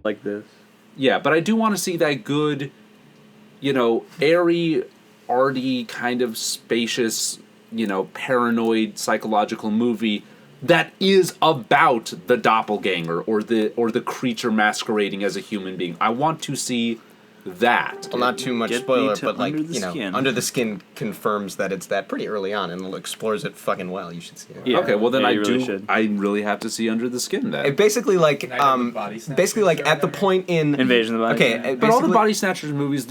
like this. Yeah, but I do want to see that good, airy, arty, kind of spacious, paranoid psychological movie that is about the doppelganger or the creature masquerading as a human being. I want to see that. Well, not too much spoiler, but Under the Skin confirms that it's that pretty early on and explores it fucking well. You should see it. Yeah. Okay, well then I really have to see Under the Skin then. It basically at the point in Invasion of the Body. Okay, but all the Body Snatchers movies,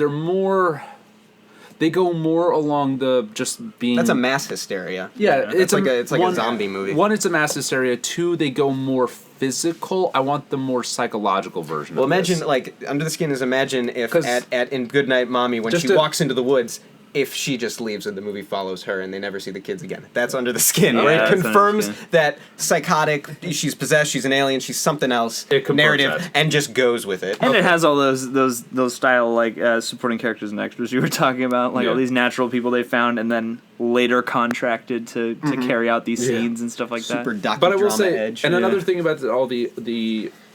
they go more along the just being. That's a mass hysteria. Yeah, it's like a zombie movie. One, it's a mass hysteria. Two, they go more physical. I want the more psychological version. Well, of imagine this. Under the Skin is imagine if in Goodnight Mommy when she walks into the woods. If she just leaves and the movie follows her and they never see the kids again. That's Under the Skin, where it confirms that psychotic, she's possessed, she's an alien, she's something else, narrative, and just goes with it. And it has all those style, supporting characters and extras you were talking about, all these natural people they found and then later contracted to carry out these scenes and stuff like Super that. But I will say, edge. and another thing about all the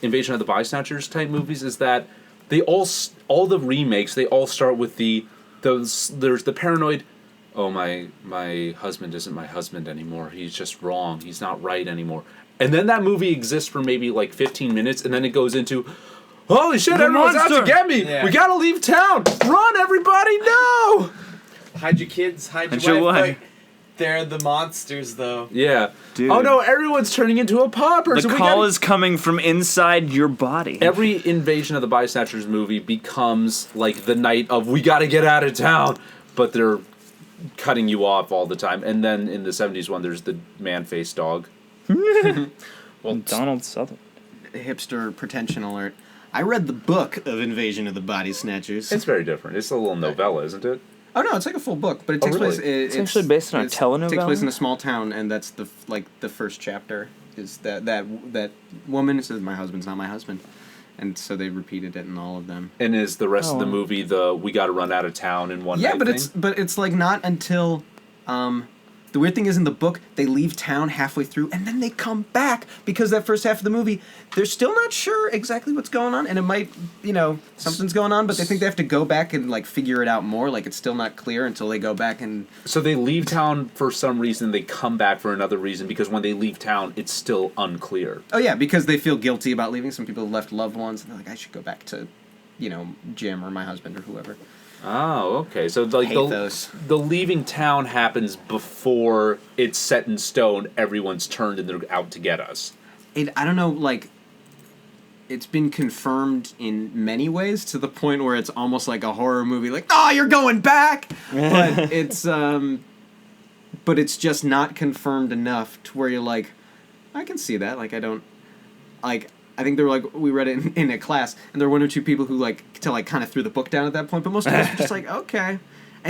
Invasion of the Body Snatchers type movies is that they all the remakes, they all start with there's the paranoid, oh, my husband isn't my husband anymore. He's just wrong. He's not right anymore. And then that movie exists for maybe 15 minutes, and then it goes into, holy shit, everyone's out to get me. Yeah. We gotta leave town. Run, everybody, no! Hide your kids, hide your wife. They're the monsters, though. Yeah. Dude. Oh, no, everyone's turning into a pauper. The call is coming from inside your body. Every Invasion of the Body Snatchers movie becomes the night of, we gotta get out of town. But they're cutting you off all the time. And then in the 70s one, there's the man-faced dog. Well, Donald Sutherland. Hipster pretension alert. I read the book of Invasion of the Body Snatchers. It's very different. It's a little novella, isn't it? Oh no, it's like a full book, but it takes place. It's actually based on a telenovela. It takes place in a small town, and that's the first chapter is that woman says my husband's not my husband, and so they repeated it in all of them. And is the rest of the movie we got to run out of town in one night? Yeah, but it's not until the weird thing is in the book they leave town halfway through and then they come back because that first half of the movie they're still not sure exactly what's going on and it might something's going on, but they think they have to go back and figure it out more. It's still not clear until they go back and. So they leave town for some reason. They come back for another reason because when they leave town, it's still unclear. Oh yeah, because they feel guilty about leaving. Some people left loved ones and they're like, I should go back to, Jim or my husband or whoever. Oh, okay. So the leaving town happens before it's set in stone. Everyone's turned and they're out to get us. I don't know. It's been confirmed in many ways to the point where it's almost like a horror movie. Oh, you're going back, but it's just not confirmed enough to where you're like, I can see that. I don't like. I think they were we read it in a class, and there were one or two people who kind of threw the book down at that point, but most of us were just okay. And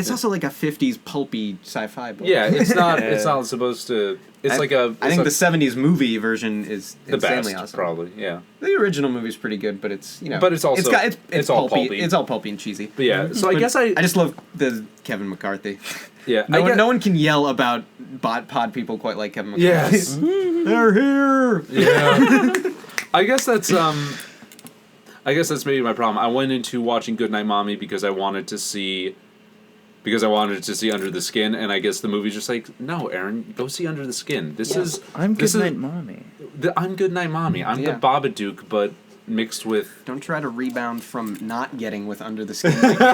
it's also a 50s pulpy sci-fi book. Yeah, it's not. It's not supposed to. I think the 70s movie version is the insanely best, awesome. Probably, yeah. The original movie's pretty good, but it's But it's also it's all pulpy. It's all pulpy and cheesy. But yeah, so I guess I just love the Kevin McCarthy. Yeah, no one can yell about pod people quite like Kevin McCarthy. Yes, they're here. Yeah. I guess that's maybe my problem. I went into watching Goodnight Mommy because I wanted to see Under the Skin, and I guess the movie's just no, Aaron, go see Under the Skin. I'm Goodnight Mommy. I'm Goodnight Mommy. I'm the Babadook, but mixed with. Don't try to rebound from not getting with Under the Skin with me.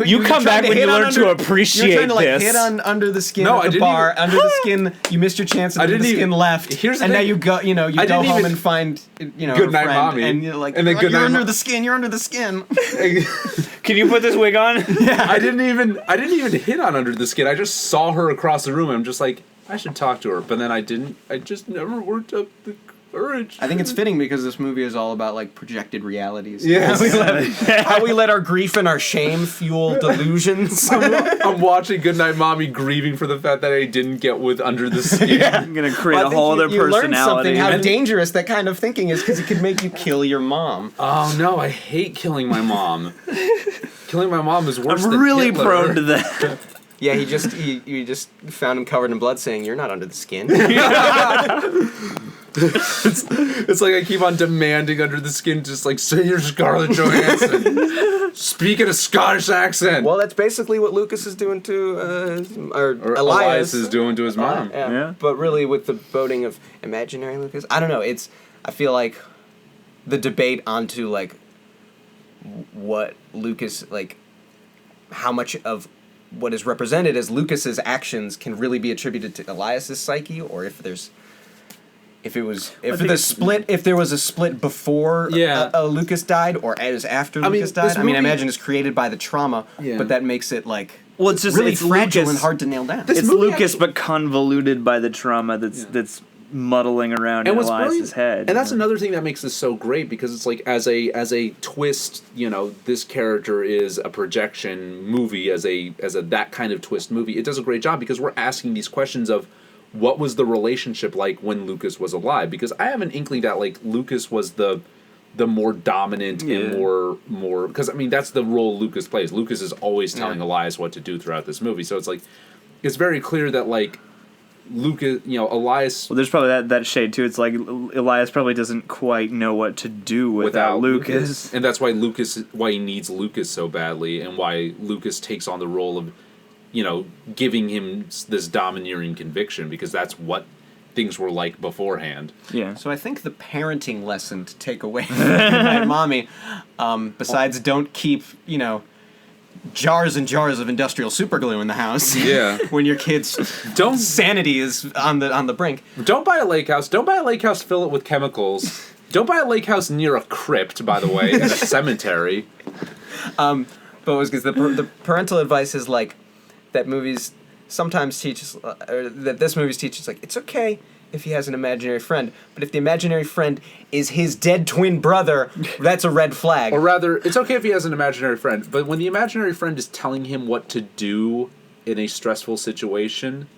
You come back when you learn to appreciate this. You're trying to this. hit on Under the Skin at the bar. Under the Skin, you missed your chance. Under the Skin left. Now you go. You go home and find Goodnight Mommy, and you're like, and then you're under the skin. You're under the skin. Can you put this wig on? Yeah. I didn't even hit on Under the Skin. I just saw her across the room. And I'm just like, I should talk to her, but then I didn't. I just never worked up the courage. I think it's fitting because this movie is all about projected realities. Yes. How we let our grief and our shame fuel delusions. I'm watching Goodnight Mommy grieving for the fact that I didn't get with Under the Skin. Yeah. I'm gonna create a whole other personality. You learned something how dangerous that kind of thinking is because it could make you kill your mom. Oh no, I hate killing my mom. Killing my mom is worse than I'm really Hitler. prone to that. Yeah, you just found him covered in blood saying, you're not under the skin. It's like I keep on demanding under the skin, just like, say you're Scarlett Johansson. Speak in a Scottish accent. Well, that's basically what Lucas is doing to, or Elias is doing to his mom. Yeah. But really, with the voting of imaginary Lucas, I don't know. I feel like the debate onto like what Lucas, like how much of what is represented as Lucas's actions can really be attributed to Elias's psyche, or if there was a split before Lucas died or as after Lucas died. I imagine it's created by the trauma, but that makes it like it's just really it's fragile Lucas, and hard to nail down. It's Lucas, but convoluted by the trauma that's muddling around in Elias's head. And that's another thing that makes this so great, because it's like as a twist, this character is a projection movie, as a that kind of twist movie. It does a great job because we're asking these questions of what was the relationship like when Lucas was alive, because I have an inkling that like Lucas was the more dominant and more because that's the role Lucas plays. Lucas is always telling Elias what to do throughout this movie, so it's like it's very clear that like Lucas, Elias. Well, there's probably that shade too. It's like Elias probably doesn't quite know what to do without Lucas, and that's why he needs Lucas so badly, and why Lucas takes on the role of, giving him this domineering conviction, because that's what things were like beforehand. Yeah. So I think the parenting lesson to take away from Goodnight Mommy, besides don't keep jars and jars of industrial superglue in the house. Yeah. When your kid's sanity is on the brink. Don't buy a lake house. Don't buy a lake house. Fill it with chemicals. Don't buy a lake house near a crypt, by the way, and a cemetery. But it was because the parental advice is like that movies sometimes teaches, or that this movie teaches, like it's okay if he has an imaginary friend, but if the imaginary friend is his dead twin brother, that's a red flag. Or rather, it's okay if he has an imaginary friend, but when the imaginary friend is telling him what to do in a stressful situation,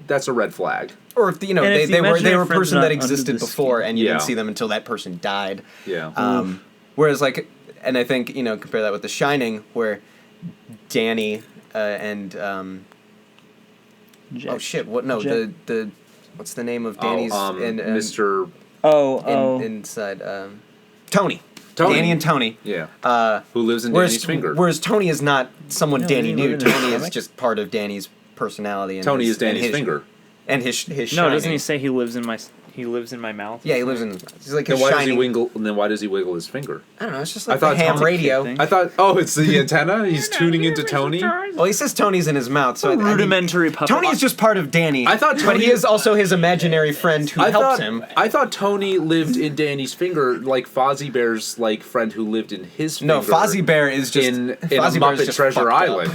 that's a red flag. Or if they were a person that existed before and you didn't see them until that person died. Yeah. Whereas like, and I think compare that with The Shining, where Danny and Jack. oh shit, what no Jack. the what's the name of Danny's and Mr. inside Tony. Danny and Tony. Yeah. Who lives in Danny's finger. Whereas Tony is not someone Danny knew. Tony is just part of Danny's personality. And Tony is Danny's finger. And his No, shining. doesn't he say he lives in my mouth? Yeah, he lives in. He's like then his why shining. why does he wiggle his finger? I don't know. It's just like the ham radio. I thought, it's the antenna. He's tuning into Tony. Well, he says Tony's in his mouth, so rudimentary puppet. Tony is just part of Danny. I thought, but he is also his imaginary friend who helps him. I thought Tony lived in Danny's finger, like Fozzie Bear's friend who lived in his finger. No, Fozzie Bear is just in a Muppet Treasure Island.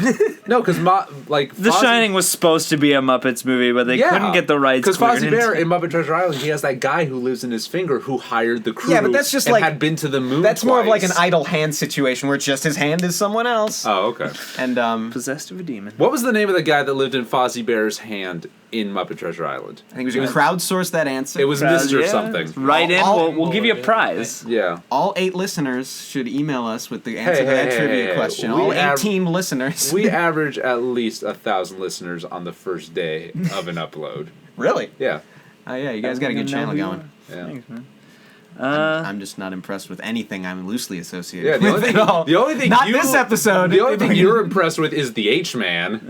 No, because The Shining was supposed to be a Muppets movie, but they couldn't get the rights. Because Fozzie Bear in Muppet Treasure Island, he has that guy who lives in his finger who hired the crew. Yeah, but that's just and had been to the moon. That's twice. more of like an idle hand situation where just his hand is someone else. Oh, okay. And possessed of a demon. What was the name of the guy that lived in Fozzie Bear's hand in Muppet Treasure Island? I think we should crowdsource that answer. It was Mr. something. Right in. We'll give you a prize. Yeah. All 8 listeners should email us with the answer to that trivia question. All 18 listeners. We average at least 1,000 listeners on the first day of an upload. Really? Yeah. Oh yeah, you guys got a good channel going. Yeah. Thanks, man. I'm just not impressed with anything I'm loosely associated with. The only thing not this episode. The only thing you're impressed with is the H-Man.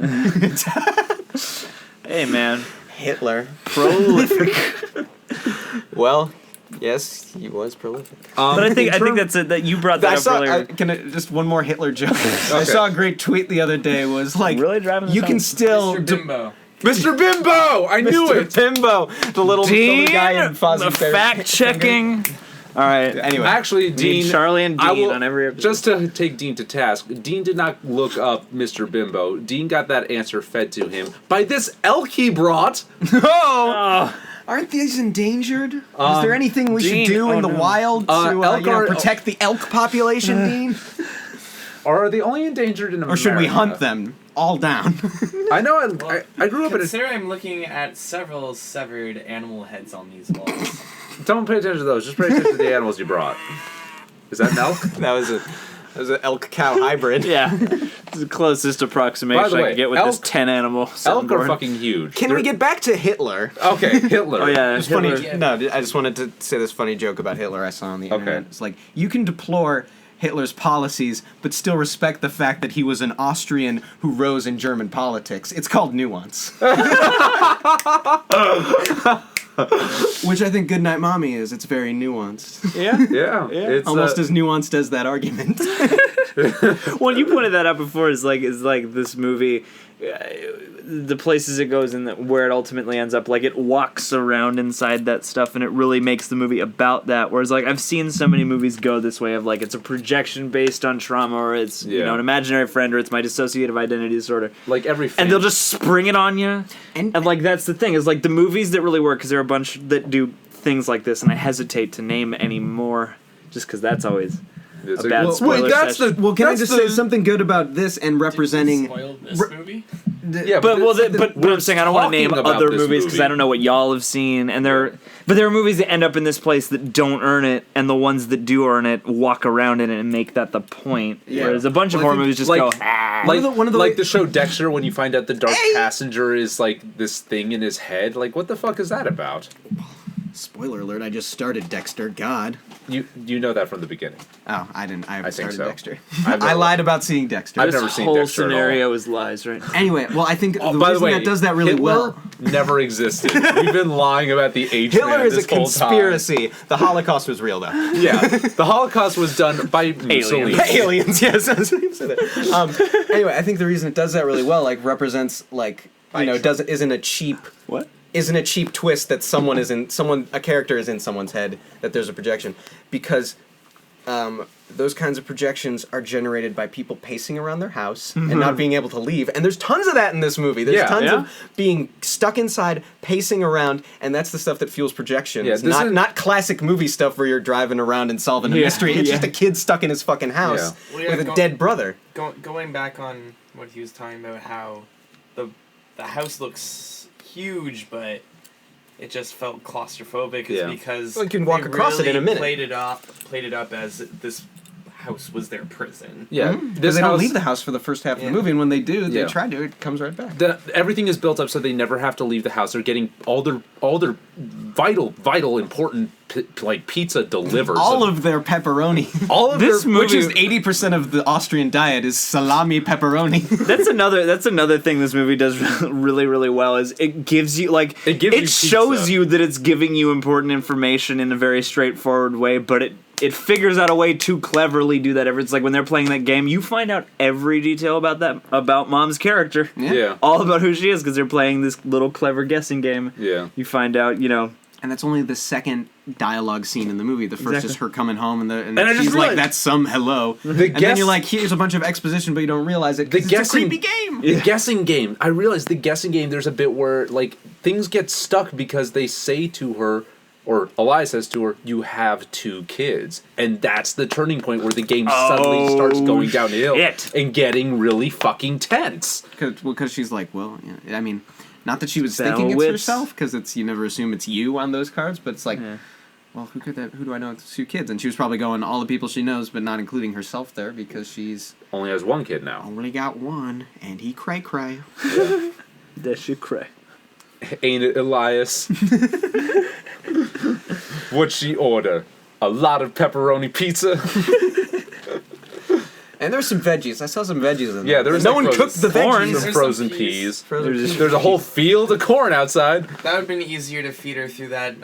Hey, man. Hitler. Prolific. Well, yes, he was prolific. But I think that's it. That you brought that up earlier. Just one more Hitler joke. Okay. I saw a great tweet the other day. Was like, really driving. You can still Mr. Bimbo. Mr. Bimbo! I knew it! Mr. Bimbo! The little guy in Fozzie Bear. Fact-checking. All right. Anyway. Actually, Dean... Charlie and Dean on every episode. Just to take Dean to task, Dean did not look up Mr. Bimbo. Dean got that answer fed to him by this elk he brought. Oh! Aren't these endangered? Is there anything we should do in the wild to protect the elk population, Dean? Or are they only endangered in America? Or should we hunt them all down? I know. I grew up in a... Consider I'm looking at several severed animal heads on these walls. Don't pay attention to those. Just pay attention to the animals you brought. Is that an elk? That was As an elk-cow hybrid. Yeah. It's the closest approximation By the I way, can get with this 10-animal Elk are fucking huge. Can we get back to Hitler? Okay, Hitler. Oh, yeah. It's Hitler. funny. No, I just wanted to say this funny joke about Hitler I saw on the internet. Okay. It's like, you can deplore Hitler's policies, but still respect the fact that he was an Austrian who rose in German politics. It's called nuance. Which I think Goodnight Mommy is. It's very nuanced. Yeah. Yeah. It's Almost as nuanced as that argument. Well, you pointed that out before. Is like this movie, the places it goes and where it ultimately ends up. Like it walks around inside that stuff, and it really makes the movie about that. Whereas like I've seen so many movies go this way of like it's a projection based on trauma, or it's an imaginary friend, or it's my dissociative identity disorder. like every And they'll just spring it on you. And like that's the thing is like the movies that really work because there are a bunch that do things like this, and I hesitate to name any more just because that's always a bad spoiler session. Can I just say something good about this and representing... Spoiled this movie? Yeah, But I'm saying I don't want to name talking about other this movies because movie. I don't know what y'all have seen, and there are movies that end up in this place that don't earn it, and the ones that do earn it walk around in it and make that the point. Yeah. Whereas a bunch of Well, I horror think, movies just like- go. Like the show Dexter, when you find out the dark passenger is like this thing in his head. Like, what the fuck is that about? Spoiler alert, I just started Dexter. God. You know that from the beginning. Oh, I didn't. I haven't think started so. Dexter. I've I never- lied about seeing Dexter. I've This never seen whole Dexter at all. scenario is lies, right? Anyway, well, I think the By the reason way, that does that really Hitler well... never existed. We've been lying about the H Hitler man is a this whole time. conspiracy. The Holocaust was real, though. Yeah, the Holocaust was done by Mussolini. Aliens, yes. I was going to say that. Anyway, I think the reason it does that really well, like, represents, like, isn't a cheap... What? Isn't a cheap twist that a character is in someone's head, that there's a projection. Because those kinds of projections are generated by people pacing around their house and not being able to leave. And there's tons of that in this movie. There's tons of being stuck inside, pacing around, and that's the stuff that fuels projections. Yeah, not classic movie stuff where you're driving around and solving a mystery. It's just a kid stuck in his fucking house with a dead brother. Going back on what he was talking about, how the house looks huge, but it just felt claustrophobic. Is because well, you can walk across it in a minute. Played it up as this house was their prison. Yeah, Because they don't leave the house for the first half of the movie, and when they do, they try to. It comes right back. Everything is built up so they never have to leave the house. They're getting all their vital important like pizza delivered. All of their pepperoni. All of This their movie, Which is 80% of the Austrian diet is salami pepperoni. That's another thing this movie does really, really well is it gives you like it shows pizza. you that it's giving you important information in a very straightforward way, but it figures out a way to cleverly do that. It's like when they're playing that game, you find out every detail about Mom's character. Yeah. All about who she is because they're playing this little clever guessing game. Yeah. You find out, And that's only the second dialogue scene in the movie. The first is her coming home, and I just she's like, realized- "That's some hello." And then you're like, "Here's a bunch of exposition," but you don't realize it. 'Cause it's a creepy game. The guessing game. I realized the guessing game. There's a bit where like things get stuck because they say to her, or Elias says to her, "You have 2 kids," and that's the turning point where the game suddenly starts going downhill and getting really fucking tense. Because she's like, "Well, yeah, I mean." Not that she was Battle thinking it's wits. herself, because you never assume it's you on those cards, but it's like, well, who do I know with 2 kids? And she was probably going all the people she knows, but not including herself there, because she's Only has 1 kid now. only got 1, and he cray. that shit cray. Ain't it, Elias? What'd she order? A lot of pepperoni pizza? And there's some veggies. I saw some veggies in there. Yeah, there was no like one frozen cooked the corn. veggies. Some There's frozen some peas. peas. There's a whole field of corn outside. That would have been easier to feed her through that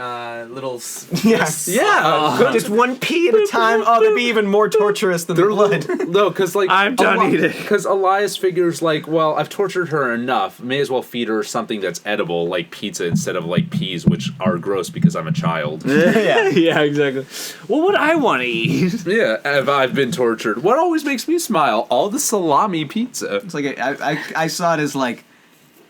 little. Yes. Yeah. Just 1 pea at a time. Oh, that'd be even more torturous than the blood. No, because like I'm done eating. Because Elias figures like, well, I've tortured her enough. May as well feed her something that's edible, like pizza, instead of like peas, which are gross because I'm a child. yeah, exactly. Well, what I want to eat. Yeah, I've been tortured. What always makes me smile? All the salami pizza. It's like I saw it as like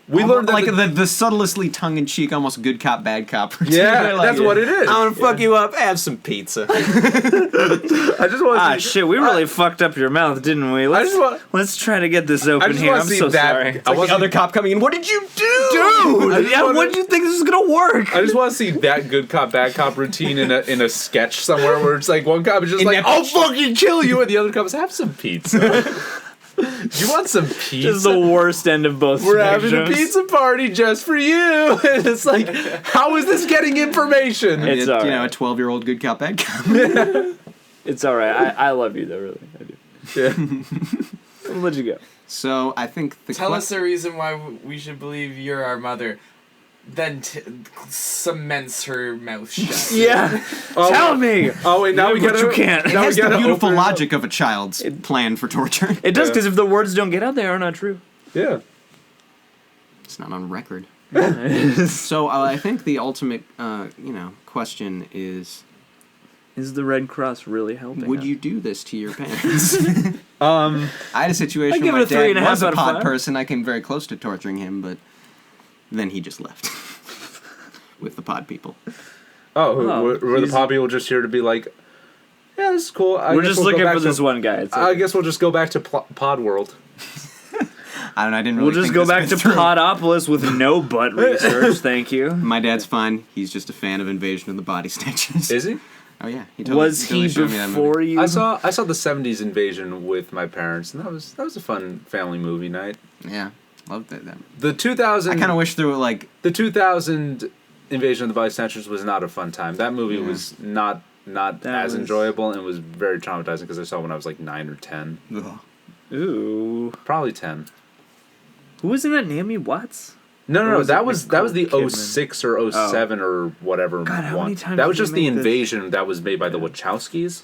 We learned that like the subtlely tongue-in-cheek, almost good cop, bad cop routine. Yeah, Like, that's what it is. I want to fuck you up. Have some pizza. I just want to see, shit, we really fucked up your mouth, didn't we? Let's try to get this open here. I'm so sorry. It's like the other cop coming in. What did you do? Dude! Yeah, what do you think this is gonna work? I just want to see that good cop, bad cop routine in a sketch somewhere where it's like one cop is just like, I'll fucking kill you, and the other cop is, have some pizza. Do you want some pizza? This is the worst end of both We're spectrums. having a pizza party just for you. And it's like, how is this getting information? It's all right. a 12-year-old good cop, bad cop. It's all right. I love you though, really. I do. Yeah. I'll let you go. So I think Tell us a reason why we should believe you're our mother. Then cements her mouth shut. Yeah. Tell me. Oh wait, now we But gotta. you can't. It Now has we the gotta beautiful open- logic of a child's plan for torture. It does, because if the words don't get out, they are not true. Yeah. It's not on record. So I think the ultimate, question is: Is the Red Cross really helping? would us? you do this to your parents? Um. I had a situation I'd give where it my a 3.5 dad was a out of pod 5. person. I came very close to torturing him, but then he just left with the pod people. Were the he's- pod people just here to be like, yeah, this is cool. We're just looking for this one guy. It's I okay. guess we'll just go back to Pod World. I don't know. I didn't really. We'll just think go this back to bit through. Podopolis with no butt research. Thank you. My dad's fine. He's just a fan of Invasion of the Body Snatchers. Is he? Oh yeah. Was he showed me that movie. before you? I saw the '70s Invasion with my parents, and that was a fun family movie night. Yeah, loved it. The 2000. I kind of wish there were like. The 2000 Invasion of the Body Snatchers was not a fun time. That movie was not as enjoyable, and was very traumatizing because I saw it when I was like 9 or 10. Ugh. Ooh. Probably 10. Who was in that? Naomi Watts? No, was that it was Nicole the Kidman? 06 or 07 or whatever. God, how one. many times That was did just they the make this? Invasion that was made by the Wachowskis.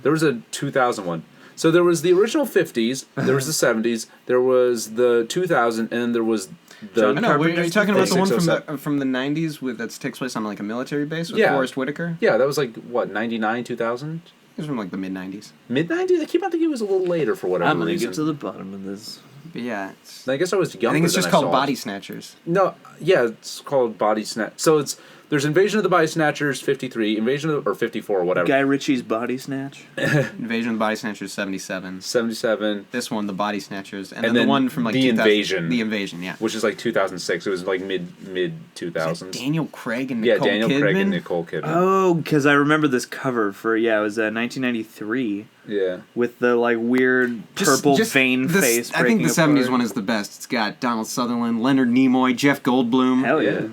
There was a 2000 one. So there was the original 50s, there was the 70s, there was the 2000, and then there was the... John I know. Are you Carpenter's talking about the one 607. from the 90s that takes place on like a military base with Yeah. Forrest Whitaker? Yeah, that was like, what, 99, 2000? It was from like the mid 90s. Mid-90s? I keep on thinking it was a little later for whatever I'm gonna reason. get to the bottom of this. But yeah, I guess I was younger I think it's than just I called saw it. Body Snatchers. No, yeah, it's called Body Snatch. So there's Invasion of the Body Snatchers 53, or 54 or whatever. Guy Ritchie's Body Snatch. Invasion of the Body Snatchers 77. 77, This one, the Body Snatchers, and And then the then one from like The 2000 Invasion. The Invasion, yeah. which is like 2006. It was like mid Is 2000s. that Daniel Craig and Yeah, Nicole Daniel Kidman? Craig and Nicole Kidman. Oh, because I remember this cover for it was 1993 Yeah. with the like weird purple vein face. I think the breaking 70s apart. one is the best. It's got Donald Sutherland, Leonard Nimoy, Jeff Goldblum. Hell yeah.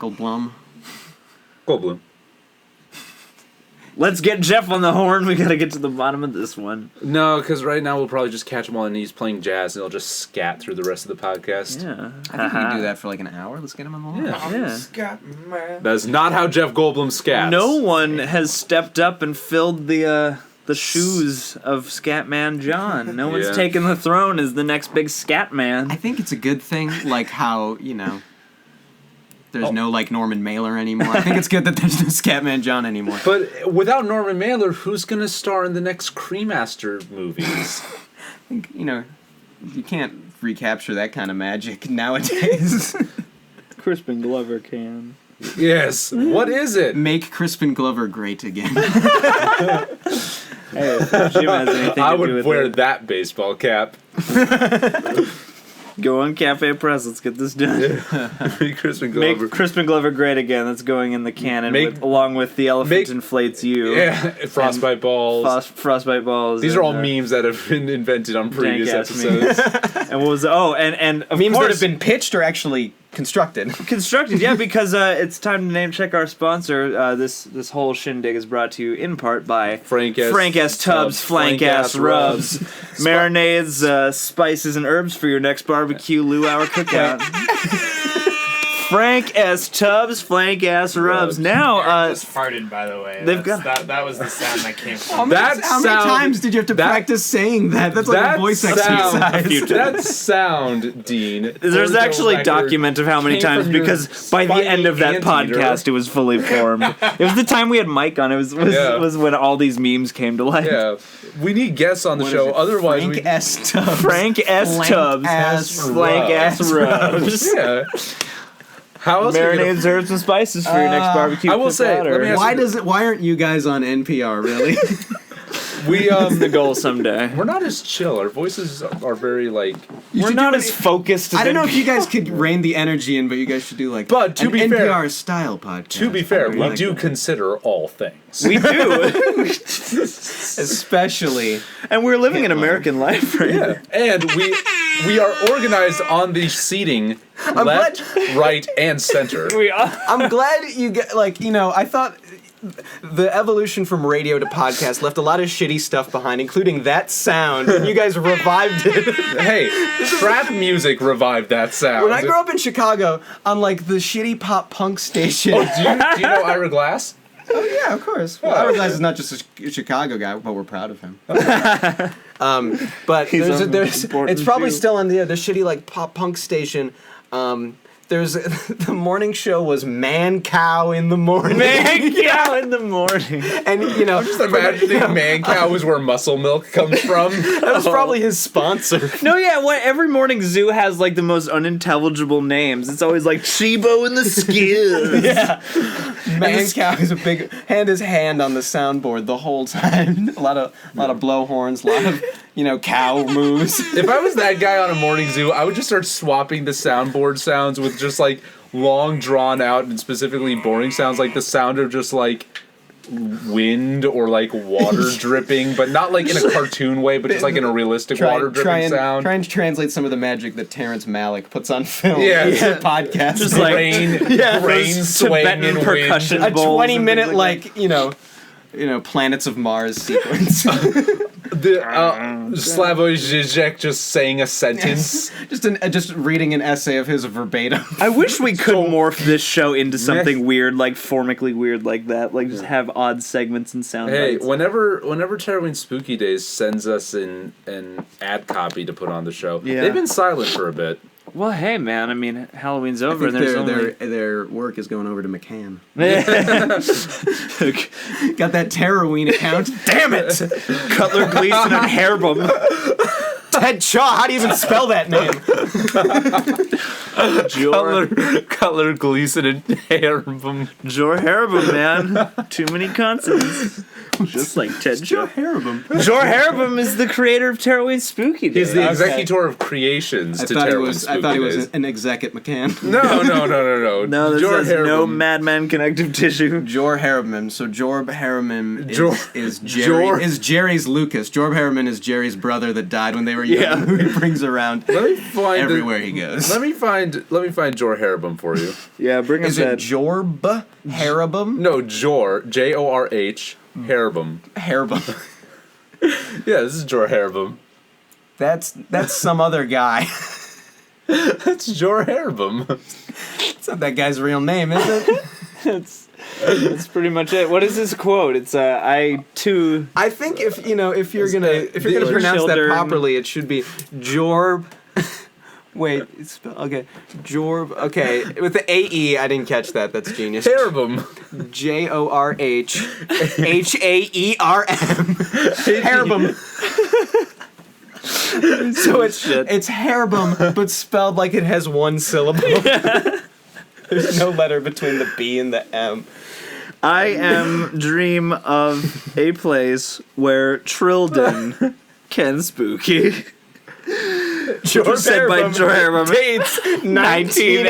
Goldblum. Goldblum. Let's get Jeff on the horn. We gotta get to the bottom of this one. No, because right now we'll probably just catch him on knees playing jazz, and he'll just scat through the rest of the podcast. Yeah. I think we can do that for like an hour. Let's get him on the line. Yeah. Yeah. That's not how Jeff Goldblum scats. No one has stepped up and filled the shoes of Scatman John. No one's Yeah. taken the throne as the next big scat I man. think it's a good thing, like how, there's no like Norman Mailer anymore. I think it's good that there's no Scatman John anymore. But without Norman Mailer, who's going to star in the next Cremaster movies? I think, you can't recapture that kind of magic nowadays. Crispin Glover can. Yes. What is it? Make Crispin Glover great again. Hey, if Jim has anything I to do would with wear it. that baseball cap. Go on Cafe Press. Let's get this done. Crispin Glover. Make Crispin Glover great again. That's going in the canon along with The Elephant Inflates You. Yeah, frostbite balls. Frostbite balls. These are all and, memes that have been invented on previous Dank-ass episodes. And what was and of Memes that course, have been pitched or actually constructed. constructed, yeah, because it's time to name check our sponsor. This whole shindig is brought to you in part by Frank S. Tubs, Flank Ass Rubs, marinades, spices, and herbs for your next barbecue luau cookout. Frank S. Tubbs, Flank Ass Rubs. Now, Eric just farted, by the way. they've got- that was the sound that came from. How many times did you have to practice saying that? That's like a voice exercise. That sound, Dean. There's for the actually a record, document of how many came times, from your because by the spiny end of that anteater. podcast, it was fully formed. It was the time we had Mike on. It was Yeah. was when all these memes came to life. Yeah. We need guests on the show. Otherwise, Frank S. Tubbs. Frank S. Tubbs has flank ass rubs. Yeah. How else? Marinades, herbs, and spices for your next barbecue. I will say, let me ask Why aren't you guys on NPR? Really? We the goal someday. We're not as chill. Our voices are very like. We're not as focused. As I don't know if you guys could rein the energy in, but you guys should do like. But to an be NPR fair, style podcast. To be fair, we like do that. consider all things. We do, Especially. and we're living an American life, right? Yeah, and we are organized on the seating left, right, and center. We are. I'm glad you get I thought the evolution from radio to podcast left a lot of shitty stuff behind, including that sound. And you guys revived it. Hey, trap music revived that sound. When I grew up in Chicago, on like the shitty pop punk station. Oh, do you know Ira Glass? Oh yeah, of course. Well, Ira Glass is not just a Chicago guy, but we're proud of him. But it's probably still on the shitty like pop punk station. There's the morning show was Man Cow in the morning. Man Cow in the morning. And I'm just imagining Man Cow is where Muscle Milk comes from. That was probably his sponsor. No, yeah, every morning zoo has like the most unintelligible names. It's always like Chibo in the skills. Yeah. Man Cow is had his hand on the soundboard the whole time. a lot of blowhorns, a lot of cow moves. If I was that guy on a morning zoo, I would just start swapping the soundboard sounds with just like long drawn out and specifically boring sounds, like the sound of just like wind or like water dripping, but not like in a cartoon way, but just like in a realistic water dripping sound. Trying to translate some of the magic that Terrence Malick puts on film. Yeah. For podcasts. Just like rain those swaying Tibetan in percussion wind. a bowls 20-minute and things like Planets of Mars sequence. The Slavoj Žižek just saying a sentence. Just reading an essay of his verbatim. I wish we could morph this show into something weird, like formically weird like that. Like just have odd segments and sound Hey, bites. whenever Terrorween Spooky Days sends us an ad copy to put on the show, Yeah. they've been silent for a bit. Well, hey, man. I mean, Halloween's I over, think and there's their work is going over to McCann. only Got that Terrorween account. Damn it! Cutler, Gleason, and Hairbum. Ted Shaw. How do you even spell that name? Cutler, Gleason, and Hairbum. Jor Hairbum, man. Too many consonants. Just like Ted Shaw. Hairbum. Jor Hairbum is the creator of Terrorween Spooky Days. He's the executor of creations to Terrorween Spooky I thought he was Days. an exec at McCann. No. No, this Jor has no madman connective tissue. Jor Harriman. So Jorb Harriman is Jor- Jerry's Lucas. Jorb Harriman is Jerry's brother that died when they were young. Yeah. Who he brings around Let me find everywhere he goes. Let me find Jor Hairbum for you. Yeah, bring him Is it that. Jorb Harriman? No, Jor, Jorh, Hairbum. Harriman. Yeah, this is Jor Hairbum. That's some other guy. That's Jor Hairbum. It's not that guy's real name, is it? That's pretty much it. What is this quote? It's I too. I think if you're gonna pronounce that children. properly, it should be Jorb. Wait, okay, Jorb. Okay, with the AE, I didn't catch that. That's genius. Hairbum. JorHaerm. Hairbum. So it's Hairbum, but spelled like it has one syllable. There's no letter between the B and the M. I dream of a place where Trilden can spooky. George Said by Jor Hairbum. Dates 19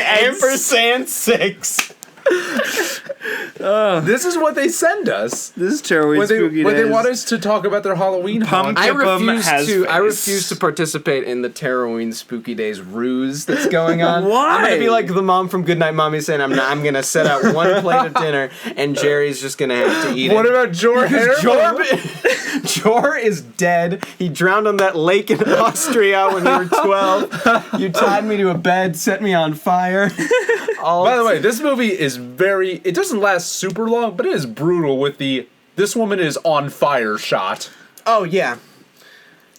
&6. This is what they send us This is Terrorween Spooky when Days. they want us to talk about their Halloween haunt. I Kipum has refuse to participate in the Terrorween Spooky Days ruse that's going on. Why? I'm gonna be like the mom from Goodnight Mommy saying I'm gonna set out one plate of dinner and Jerry's just gonna have to eat What it. about Jor Hairbum? Jor is dead. He drowned on that lake in Austria when we were 12. You tied me to a bed, set me on fire. By the way, this movie is it doesn't last super long, but it is brutal with this woman is on fire shot. Oh yeah,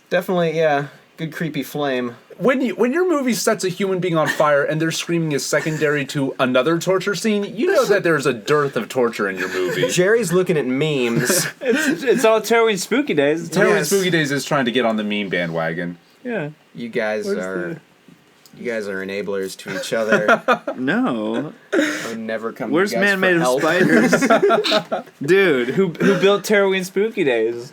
definitely yeah. Good creepy flame. when your movie sets a human being on fire and they're screaming is secondary to another torture scene, you know that there's a dearth of torture in your movie. Jerry's looking at memes. It's all Halloween Spooky Days. Halloween Spooky Days is trying to get on the meme bandwagon. Yeah. You guys are enablers to each other. No. I would never come Where's to you guys Man Made of help. Spiders? Dude, who built Halloween Spooky Days?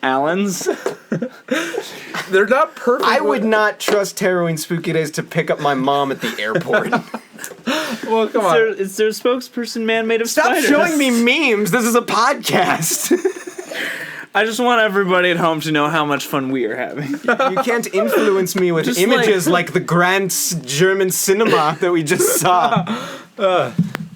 Allen's? They're not perfect. I would not trust Halloween Spooky Days to pick up my mom at the airport. Well, come on. It's their spokesperson, Man Made of Stop Spiders. showing me memes. This is a podcast. I just want everybody at home to know how much fun we are having. You can't influence me with Just images like the grand German cinema that we just saw.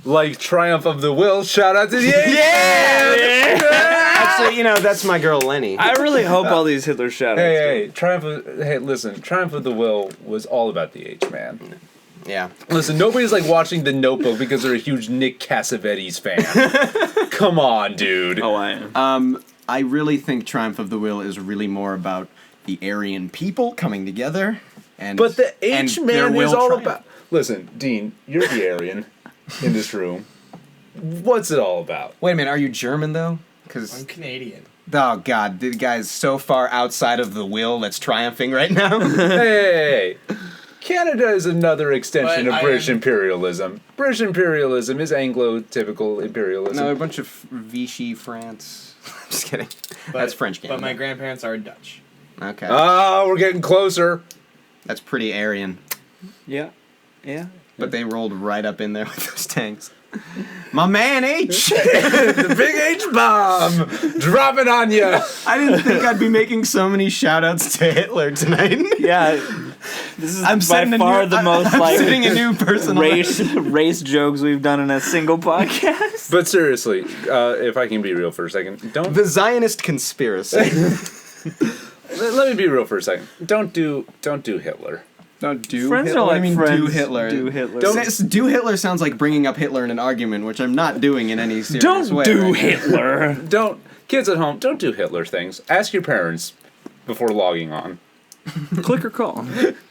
Like Triumph of the Will. Shout out to the H. Actually, that's my girl Lenny. I really hope all these Hitler shoutouts. Listen, Triumph of the Will was all about the H, man. Yeah. Listen, nobody's like watching The Notebook because they're a huge Nick Cassavetes fan. Come on, dude. Oh, I am. I really think Triumph of the Will is really more about the Aryan people coming together. But the H and their man will is all triumph. about. Listen, Dean, you're the Aryan in this room. What's it all about? Wait a minute, are you German though? Because I'm Canadian. oh god, the guy's so far outside of the will that's triumphing right now. Hey, Canada is another extension But of British imperialism. British imperialism is Anglo-typical imperialism. No, a bunch of Vichy France. Just kidding. That's French Canada. But my grandparents are Dutch. Okay. Ah, we're getting closer. That's pretty Aryan. Yeah. Yeah. But they rolled right up in there with those tanks. My man H! The big H bomb! Drop it on you! I didn't think I'd be making so many shout-outs to Hitler tonight. Yeah. This is I'm by setting far a new, the most I'm like setting a new personal race jokes we've done in a single podcast. But seriously, if I can be real for a second, don't... The Zionist conspiracy. Let me be real for a second. Don't do Hitler. Don't do Friends Hitler. are What like do you mean friends. do Hitler? Do Hitler. Do Hitler sounds like bringing up Hitler in an argument, which I'm not doing in any serious Don't way. do right now. Hitler. Don't... Kids at home, don't do Hitler things. Ask your parents before logging on. Click or call.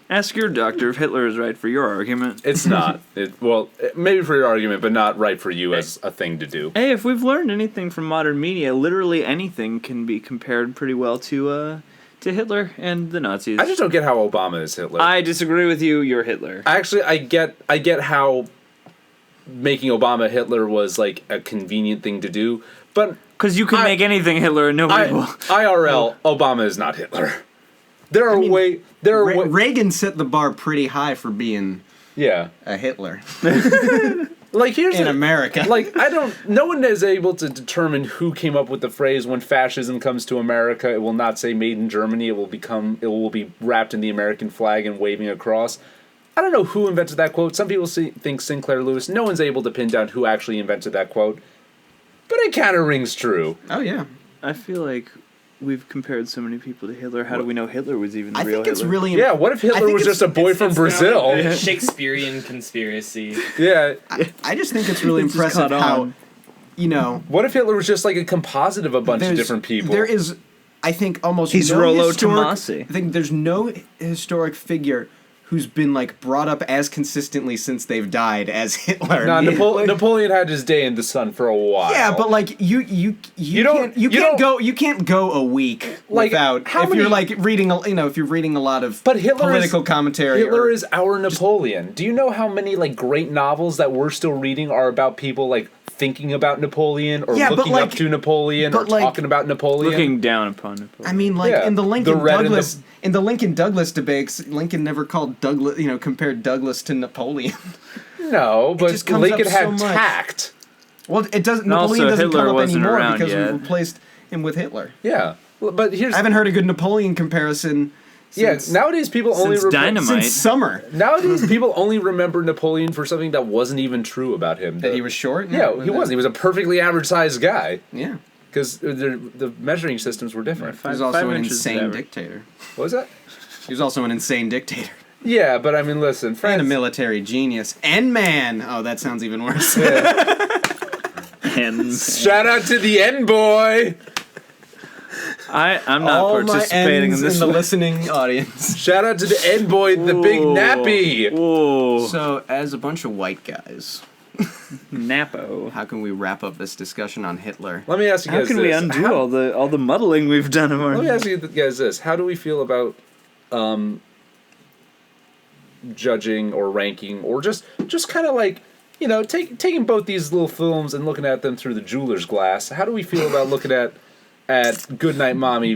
Ask your doctor if Hitler is right for your argument. It's not. Maybe for your argument, but not right for you as a thing to do. Hey, if we've learned anything from modern media, literally anything can be compared pretty well to Hitler and the Nazis. I just don't get how Obama is Hitler. I disagree with you. You're Hitler. Actually, I get how making Obama Hitler was like a convenient thing to do, but Because you can make anything Hitler and nobody will. IRL, Obama is not Hitler. Reagan set the bar pretty high for being yeah. a Hitler Like here's in America. Like no one is able to determine who came up with the phrase when fascism comes to America, it will not say made in Germany, it will be wrapped in the American flag and waving across. I don't know who invented that quote. Some people think Sinclair Lewis. No one's able to pin down who actually invented that quote. But it kind of rings true. Oh yeah. I feel like we've compared so many people to Hitler. How do we know Hitler was even the I real think it's Hitler? really Yeah, what if Hitler was just a boy from Brazil? A Shakespearean conspiracy. Yeah. I just think it's really It's just impressive caught how on. What if Hitler was just like a composite of a bunch of different people? There is, I think, almost He's no Rollo historic, Tomasi. I think there's no historic figure who's been like brought up as consistently since they've died as Hitler. Nah, Napoleon had his day in the sun for a while. Yeah, but like you can't go a week Like, without if you're like reading if you're reading a lot of political commentary. Hitler is our Napoleon. Do you know how many like great novels that we're still reading are about people like thinking about Napoleon or looking up to Napoleon or talking about Napoleon? Looking down upon Napoleon. I mean, like in the Lincoln Douglas debates, Lincoln never called Douglas, compared Douglas to Napoleon. No, but just comes Lincoln up so had much. tact. Well, it doesn't. And Napoleon also, doesn't Hitler come up wasn't anymore around because yet. we replaced him with Hitler. Yeah, but I haven't heard a good Napoleon comparison. Nowadays people only Dynamite. Since summer. Nowadays people only remember Napoleon for something that wasn't even true about him. That he was short. Yeah, he wasn't. He was a perfectly average sized guy. Yeah. Because the measuring systems were different. He was also an insane dictator. What was that? He was also an insane dictator. Yeah, but I mean, listen, And a military genius. And man. Oh, that sounds even worse. And shout out to the N boy. I'm not All participating my in this in the one. listening audience. Shout out to the end boy, the big nappy. Whoa. So, as a bunch of white guys, Napo. how can we wrap up this discussion on Hitler? Let me ask you guys How can this. we undo all the muddling we've done of our... Let me ask you guys this. How do we feel about judging or ranking or just kind of like, you know, taking both these little films and looking at them through the jeweler's glass? How do we feel about looking at Goodnight Mommy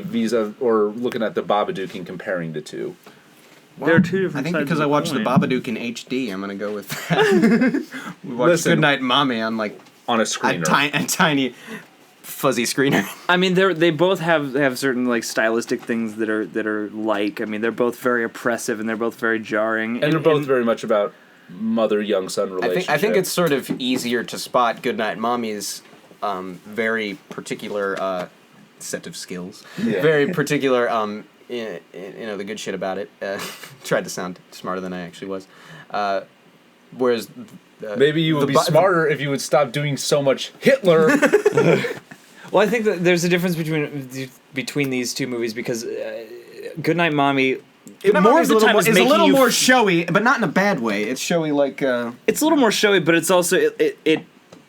or looking at the Babadook and comparing the two? Well, There are two different I think sides because of I the watched the coin. Babadook in HD, I'm gonna go with that. We watched Listen. Goodnight Mommy on like On a a, screener. a tiny fuzzy screener. I mean, they both have certain like stylistic things that are like. I mean, they're both very oppressive and they're both very jarring. And they're both very much about mother-young son relationship. I think it's sort of easier to spot Goodnight Mommy's very particular set of skills. Yeah. Very particular, you know, the good shit about it. Tried to sound smarter than I actually was. Whereas... Maybe you would be smarter if you would stop doing so much Hitler. Well, I think that there's a difference between these two movies because Goodnight Mommy. More of the time is a making little you more showy, but not in a bad way. It's showy like... It's a little more showy, but it's also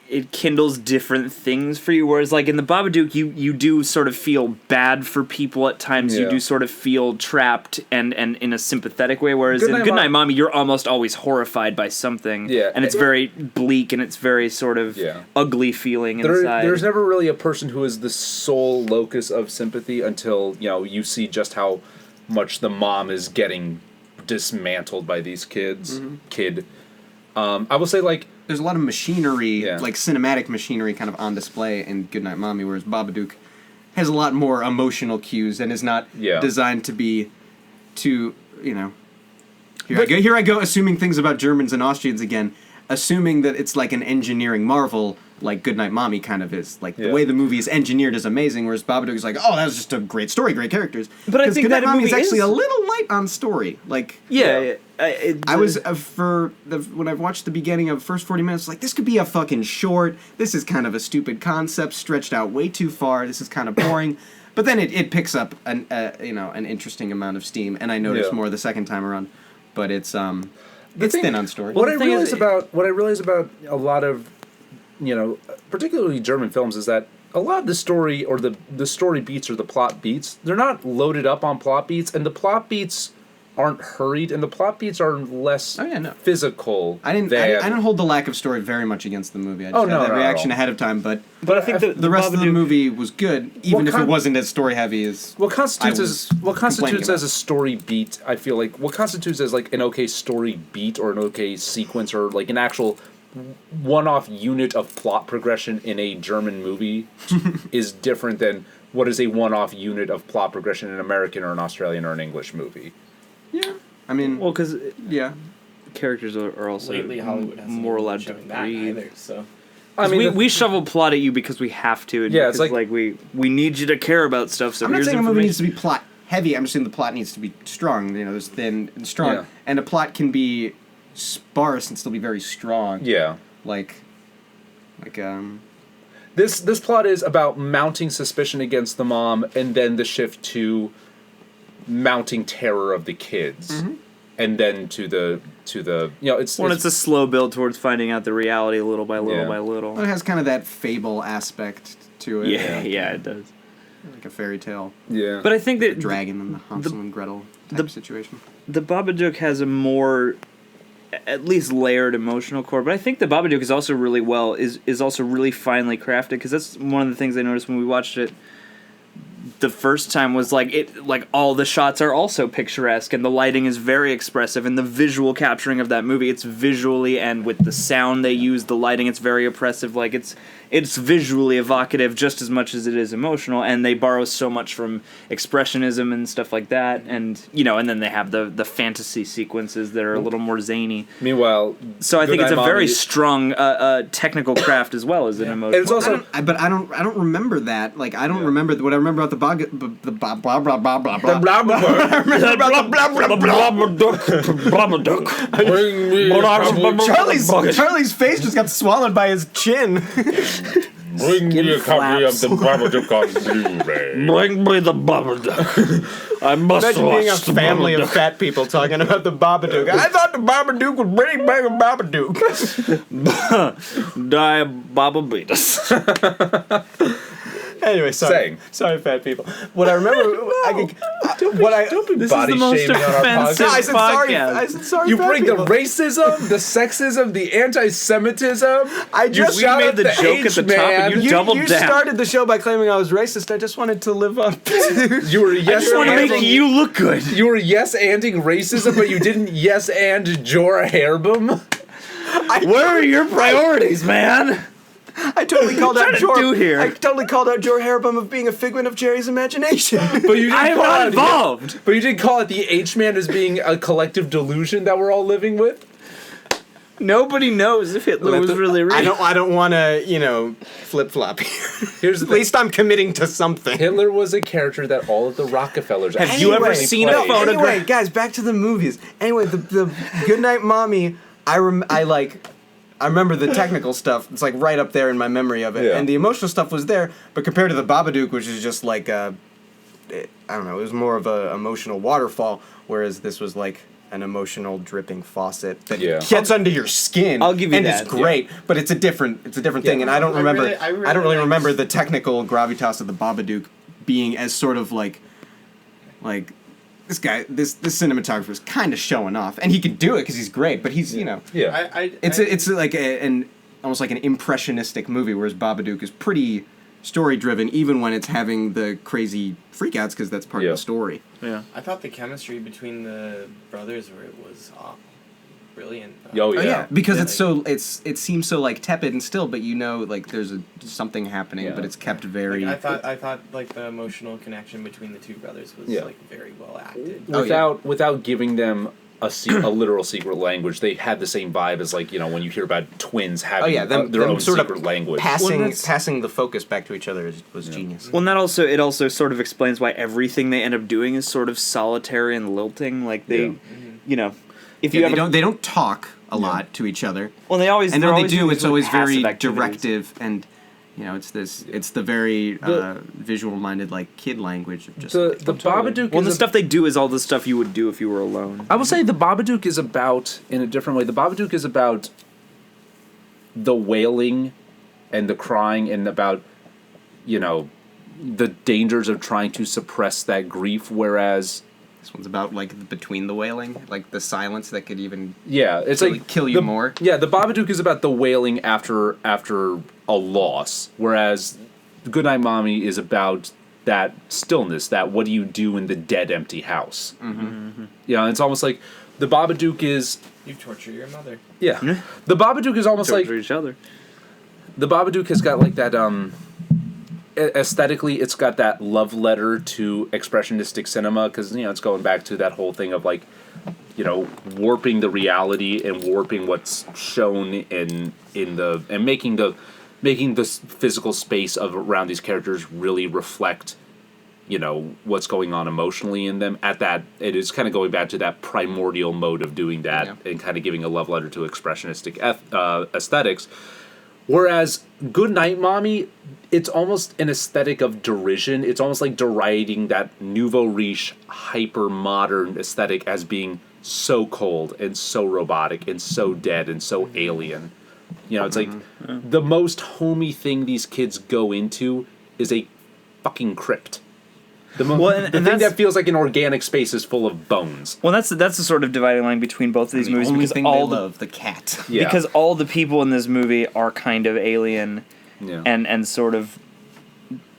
it kindles different things for you. Whereas, like in the Babadook, you do sort of feel bad for people at times. Yeah. You do sort of feel trapped and in a sympathetic way. Whereas in Goodnight Goodnight Mommy, you're almost always horrified by something. Yeah. And it's very bleak and it's very sort of ugly feeling inside. There's never really a person who is the sole locus of sympathy until, you know, you see just how much the mom is getting dismantled by these kids. I will say, like, there's a lot of machinery, Yeah. like cinematic machinery, kind of on display in Goodnight Mommy, whereas Babadook has a lot more emotional cues and is not designed to be too, you know... Here I go assuming things about Germans and Austrians again, assuming that it's like an engineering marvel, like Goodnight Mommy kind of is. Like, the way the movie is engineered is amazing, whereas Babadook is like, oh, that was just a great story, great characters. But I think Goodnight that Mommy movie is actually is- a little light on story. Like... I was when I watched the beginning of the first 40 minutes, like, this could be a fucking short. This is kind of a stupid concept, stretched out way too far. This is kind of boring. But then it picks up an interesting amount of steam, and I noticed more the second time around. But it's thin on story. What I realize about a lot of, you know, particularly German films is that a lot of the story or the story beats or the plot beats, they're not loaded up on plot beats, and the plot beats aren't hurried, and the plot beats are less physical. I didn't hold the lack of story very much against the movie. I just had that reaction ahead of time, but I think the rest of the movie was good, even if it wasn't as story heavy as what constitutes complaining as a story beat. I feel like what constitutes as like an okay story beat or an okay sequence or like an actual one-off unit of plot progression in a German movie is different than what is a one-off unit of plot progression in an American or an Australian or an English movie. Yeah, I mean, well, because characters are also lately Hollywood hasn't more allowed to showing that breathe. either. So I mean, we shovel plot at you because we have to. And it's because, like we need you to care about stuff. So I'm not here's saying a movie needs information. to be plot heavy. I'm just saying the plot needs to be strong. You know, there's thin and strong, and a plot can be sparse and still be very strong. Yeah, This plot is about mounting suspicion against the mom, and then the shift to mounting terror of the kids, and then to the you know it's a slow build towards finding out the reality little by little by little. Well, it has kind of that fable aspect to it. Yeah, it does. Like a fairy tale. Yeah, but I think that the dragon and the Hansel and Gretel type situation. The Babadook has a more, at least layered emotional core, but I think the Babadook is also really is also really finely crafted, because that's one of the things I noticed when we watched it the first time was like all the shots are also picturesque and the lighting is very expressive, and the visual capturing of that movie, it's visually and with the sound they use, the lighting, it's very oppressive. Like it's visually evocative just as much as it is emotional, and they borrow so much from expressionism and stuff like that, and and then they have the fantasy sequences that are a little more zany. Meanwhile, so I think it's a very strong technical craft as well as an emotional. It's also, I don't remember that. Like, I don't remember what I remember about the blah blah blah blah blah blah. Charlie's face just got swallowed by his chin. Bring me a copy of the Babadook on Blu-ray. Bring me the Babadook. I must Imagine watch being a the family of Babadook. fat people talking about the Babadook. I thought the Babadook would bring back a Babadook. Die, Baba beat us. Anyway, sorry. Sorry, fat people. What I remember, This is the most offensive I said sorry. podcast. I said sorry. You fat bring people. the racism, the sexism, the anti-Semitism. I just We made the joke at the top and you doubled you down. started the show by claiming I was racist. I just wanted to live up to. You were yes. I just want to make you look good. You were yes-anding racism, but you didn't yes-and Jorah Hairbum. Where are your priorities, man? I totally called out trying to do here? I totally called out Jorah Hairbum of being a figment of Jerry's imagination. But you didn't I am call not out- involved. But you did call it the H-Man as being a collective delusion that we're all living with. Nobody knows if Hitler was really real. I don't want to, flip flop here. Here's the At least I'm committing to something. Hitler was a character that all of the Rockefellers. Have you ever actually seen a played. photo- Anyway, guys, back to the movies. Anyway, the Goodnight Mommy. I remember the technical stuff. It's like right up there in my memory of it, Yeah. and the emotional stuff was there. But compared to the Babadook, which is just like I don't know, it was more of a emotional waterfall, whereas this was like an emotional dripping faucet that Yeah. gets under your skin. I'll give you and that, it's great, but it's a different thing, and I don't remember. I don't really remember the technical gravitas of the Babadook being as sort of like this guy, this cinematographer is kind of showing off, and he can do it because he's great. But he's Yeah. it's like an almost like an impressionistic movie, whereas Babadook is pretty story driven, even when it's having the crazy freakouts because that's part of the story. Yeah. I thought the chemistry between the brothers was brilliant. Oh, Oh yeah. yeah, because it seems so like tepid and still, but like there's something happening, Yeah. but it's kept very. I thought like the emotional connection between the two brothers was like very well acted. Without giving them a literal secret language, they had the same vibe as when you hear about twins having their own sort secret of language. passing the focus back to each other was genius. Well, and it also sort of explains why everything they end up doing is sort of solitary and lilting. Like they, if you they don't talk a lot to each other. Well, they always And they're when they always do, doing it's sort of always very passive activities. directive, and it's the very visual-minded like kid language of just. The Babadook Well, is the stuff they do is all the stuff you would do if you were alone. I will say the Babadook is about, in a different way, the Babadook is about the wailing and the crying and about, the dangers of trying to suppress that grief, whereas... This one's about like between the wailing, like the silence that could even it's kill you more. Yeah, the Babadook is about the wailing after a loss, whereas Goodnight Mommy is about that stillness, that what do you do in the dead, empty house. Mm-hmm. It's almost like the Babadook is... You torture your mother. Yeah. The Babadook is almost like... each other. The Babadook has got like that... aesthetically, it's got that love letter to expressionistic cinema, because it's going back to that whole thing of warping the reality and warping what's shown and making the physical space around these characters really reflect what's going on emotionally in them. At that, it is kind of going back to that primordial mode of doing that and kind of giving a love letter to expressionistic aesthetics. Whereas Goodnight Mommy, it's almost an aesthetic of derision. It's almost like deriding that nouveau riche, hyper-modern aesthetic as being so cold and so robotic and so dead and so alien. It's like the most homey thing these kids go into is a fucking crypt. The thing that feels like an organic space is full of bones. Well, that's the sort of dividing line between both of these movies, only because thing all they love, the cat. Yeah. because all the people in this movie are kind of alien and sort of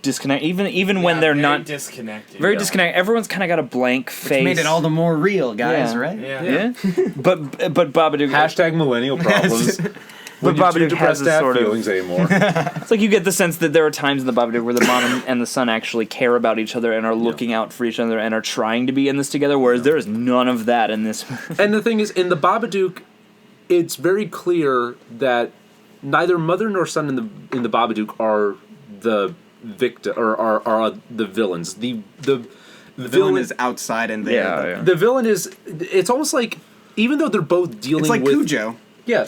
disconnect. Even when they're not disconnected. very disconnected. Everyone's kind of got a blank face. Which made it all the more real, guys. Yeah. Right? Yeah. but Babadook. Hashtag millennial problems. But Babadook has to this have sort of feelings anymore. It's like you get the sense that there are times in the Babadook where the mom and the son actually care about each other and are looking out for each other and are trying to be in this together, whereas there is none of that in this. And the thing is, in the Babadook, it's very clear that neither mother nor son in the Babadook are the victim or are the villains. The villain is outside and there. The villain is. It's almost like, even though they're both dealing It's like with Cujo. Yeah.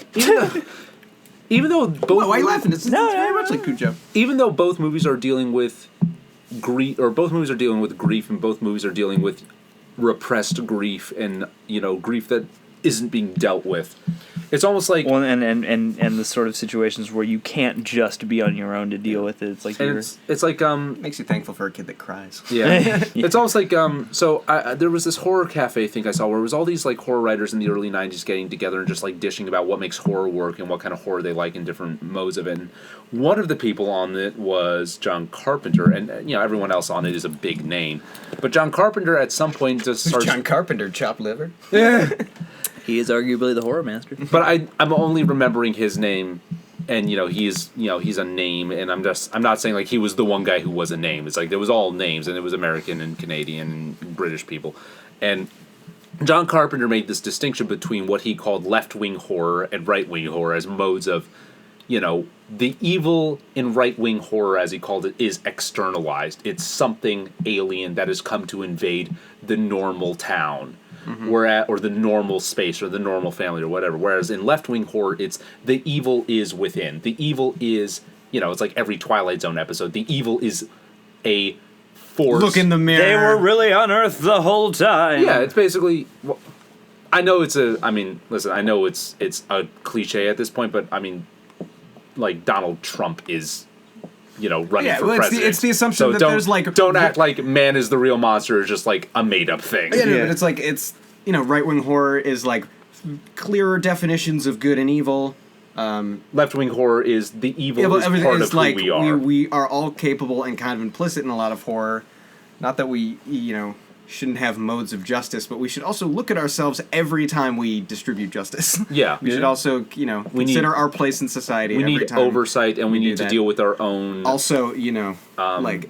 even though both Why are you laughing? It's very much like Cujo. even though both movies are dealing with grief, or both movies are dealing with grief, and both movies are dealing with repressed grief and grief that isn't being dealt with. It's almost like and the sort of situations where you can't just be on your own to deal with it. It's like it's like makes you thankful for a kid that cries. Yeah. It's almost like so there was this horror cafe I think I saw where it was all these like horror writers in the early 90s getting together and just like dishing about what makes horror work and what kind of horror they like in different modes of it. And one of the people on it was John Carpenter, and everyone else on it is a big name. But John Carpenter at some point just starts John Carpenter, chopped liver. Yeah. he is arguably the horror master. But I'm only remembering his name, and he's a name, and I'm not saying like he was the one guy who was a name. It's like there was all names, and it was American and Canadian and British people, and John Carpenter made this distinction between what he called left-wing horror and right-wing horror as modes of, the evil in right-wing horror, as he called it, is externalized. It's something alien that has come to invade the normal town. Or the normal space, or the normal family, or whatever. Whereas in left-wing horror, it's the evil is within. The evil is, it's like every Twilight Zone episode. The evil is a force. Look in the mirror. They were really on Earth the whole time. Yeah, it's basically. Well, I know it's a. I mean, listen. I know it's a cliche at this point, but I mean, like Donald Trump is. Running for president. It's the assumption that there's like... Don't act like man is the real monster is just like a made-up thing. Yeah, no, but it's like, right-wing horror is like clearer definitions of good and evil. Left-wing horror is the evil is part of like who we are. We are all capable and kind of implicit in a lot of horror. Not that we, shouldn't have modes of justice, but we should also look at ourselves every time we distribute justice. Yeah. We should also, consider our place in society every time. We need oversight, and we need to deal with our own... Also, like...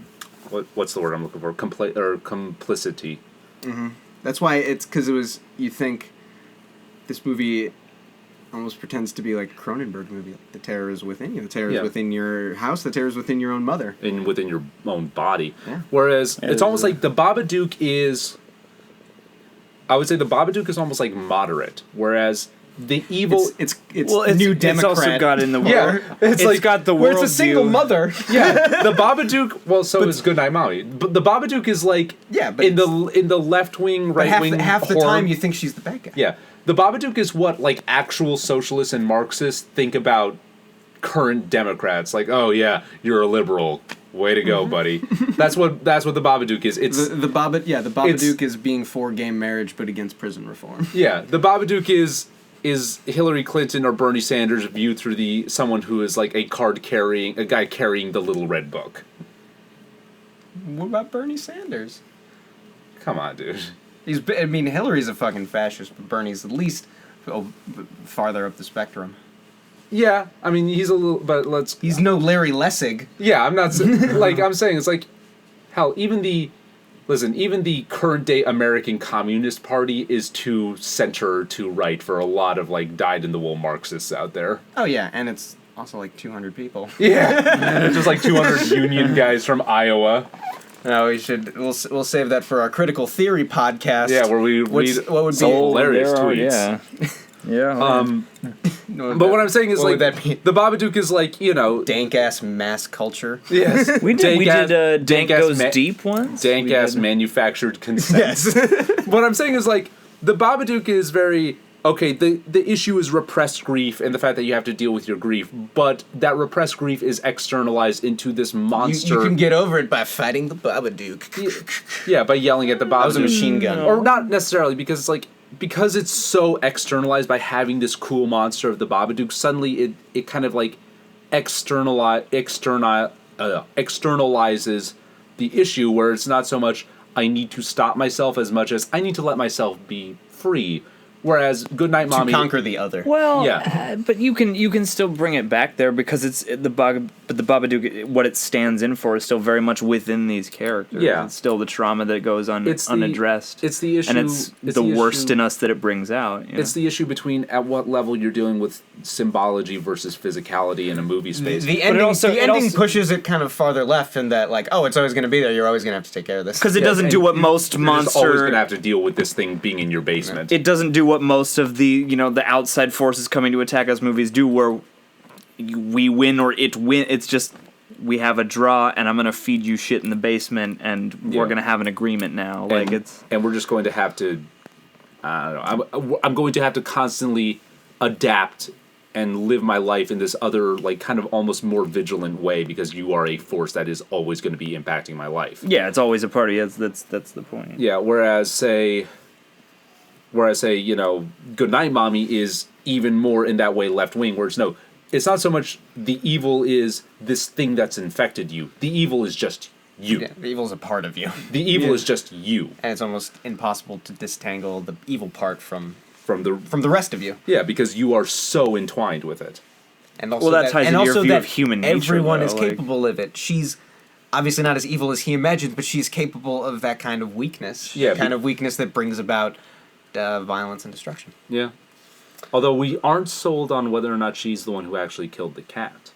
What's the word I'm looking for? Complicity. Mm-hmm. That's why you think this movie almost pretends to be like a Cronenberg movie. Like, the terror is within you. The terror is within your house. The terror is within your own mother. And within your own body. Yeah. Whereas it's almost like the Babadook is... I would say the Babadook is almost like moderate. Whereas the evil... It's New Democrat. It's also got in the world. Yeah. It's like got the world. Where it's a single mother. Yeah. The Babadook... Well, so is Goodnight Mommy. But the Babadook is like... Yeah, but... In the left-wing, right-wing... Half the time you think she's the bad guy. Yeah. The Babadook is what, like, actual socialists and Marxists think about current Democrats. Like, oh, yeah, you're a liberal. Way to go, buddy. That's what the Babadook is. It's the Babadook is being for gay marriage but against prison reform. Yeah, the Babadook is Hillary Clinton or Bernie Sanders viewed through someone who is like a guy carrying the little red book. What about Bernie Sanders? Come on, dude. Hillary's a fucking fascist, but Bernie's at least farther up the spectrum. Yeah, I mean, he's a little, but he's no Larry Lessig. Yeah, I'm not, like, I'm saying, it's like, hell, even the current day American Communist Party is too center, too right for a lot of, like, dyed-in-the-wool Marxists out there. Oh, yeah, and it's also, like, 200 people. Yeah, just, like, 200 union guys from Iowa. No, we'll save that for our critical theory podcast. Yeah, where we read what would be hilarious tweets. Yeah. Yeah. But what I'm saying is, like, the Babadook is like, dank ass mass culture. Yes, we did Dank Goes Deep once. Dank ass manufactured consent. Yes. What I'm saying is, like, the Babadook is very okay. The issue is repressed grief and the fact that you have to deal with your grief, but that repressed grief is externalized into this monster. You can get over it by fighting the Babadook. Yeah, by yelling at the Babadook. That was a machine gun, or not necessarily, because it's like. Because it's so externalized by having this cool monster of the Babadook, suddenly it kind of like externalizes the issue, where it's not so much I need to stop myself as much as I need to let myself be free. Whereas Goodnight Mommy... To conquer the other. Well, yeah. But you can still bring it back there because the Babadook, what it stands in for is still very much within these characters. Yeah. It's still the trauma that goes unaddressed. It's the issue... And it's the worst in us that it brings out. It's the issue between at what level you're dealing with symbology versus physicality in a movie space. The ending pushes it kind of farther left in that, like, oh, it's always going to be there. You're always going to have to take care of this. Because it doesn't do what most monsters... You're always going to have to deal with this thing being in your basement. It doesn't do what most of the the outside forces coming to attack us movies do, where we win or it win. It's just we have a draw, and I'm gonna feed you shit in the basement, and we're gonna have an agreement now. And we're just going to have to. I don't know. I'm going to have to constantly adapt and live my life in this other, like, kind of almost more vigilant way because you are a force that is always going to be impacting my life. Yeah, it's always a party. That's the point. Yeah. Whereas say, you know, Goodnight Mommy is even more in that way left wing. Whereas no, it's not so much the evil is this thing that's infected you. The evil is just you. Yeah, the evil's a part of you. The evil is just you. And it's almost impossible to disentangle the evil part from the rest of you. Yeah, because you are so entwined with it. And also that ties into your view of human nature. Everyone is like, capable of it. She's obviously not as evil as he imagines, but she's capable of that kind of weakness. Yeah, kind of weakness that brings about violence and destruction. Yeah. Although we aren't sold on whether or not she's the one who actually killed the cat.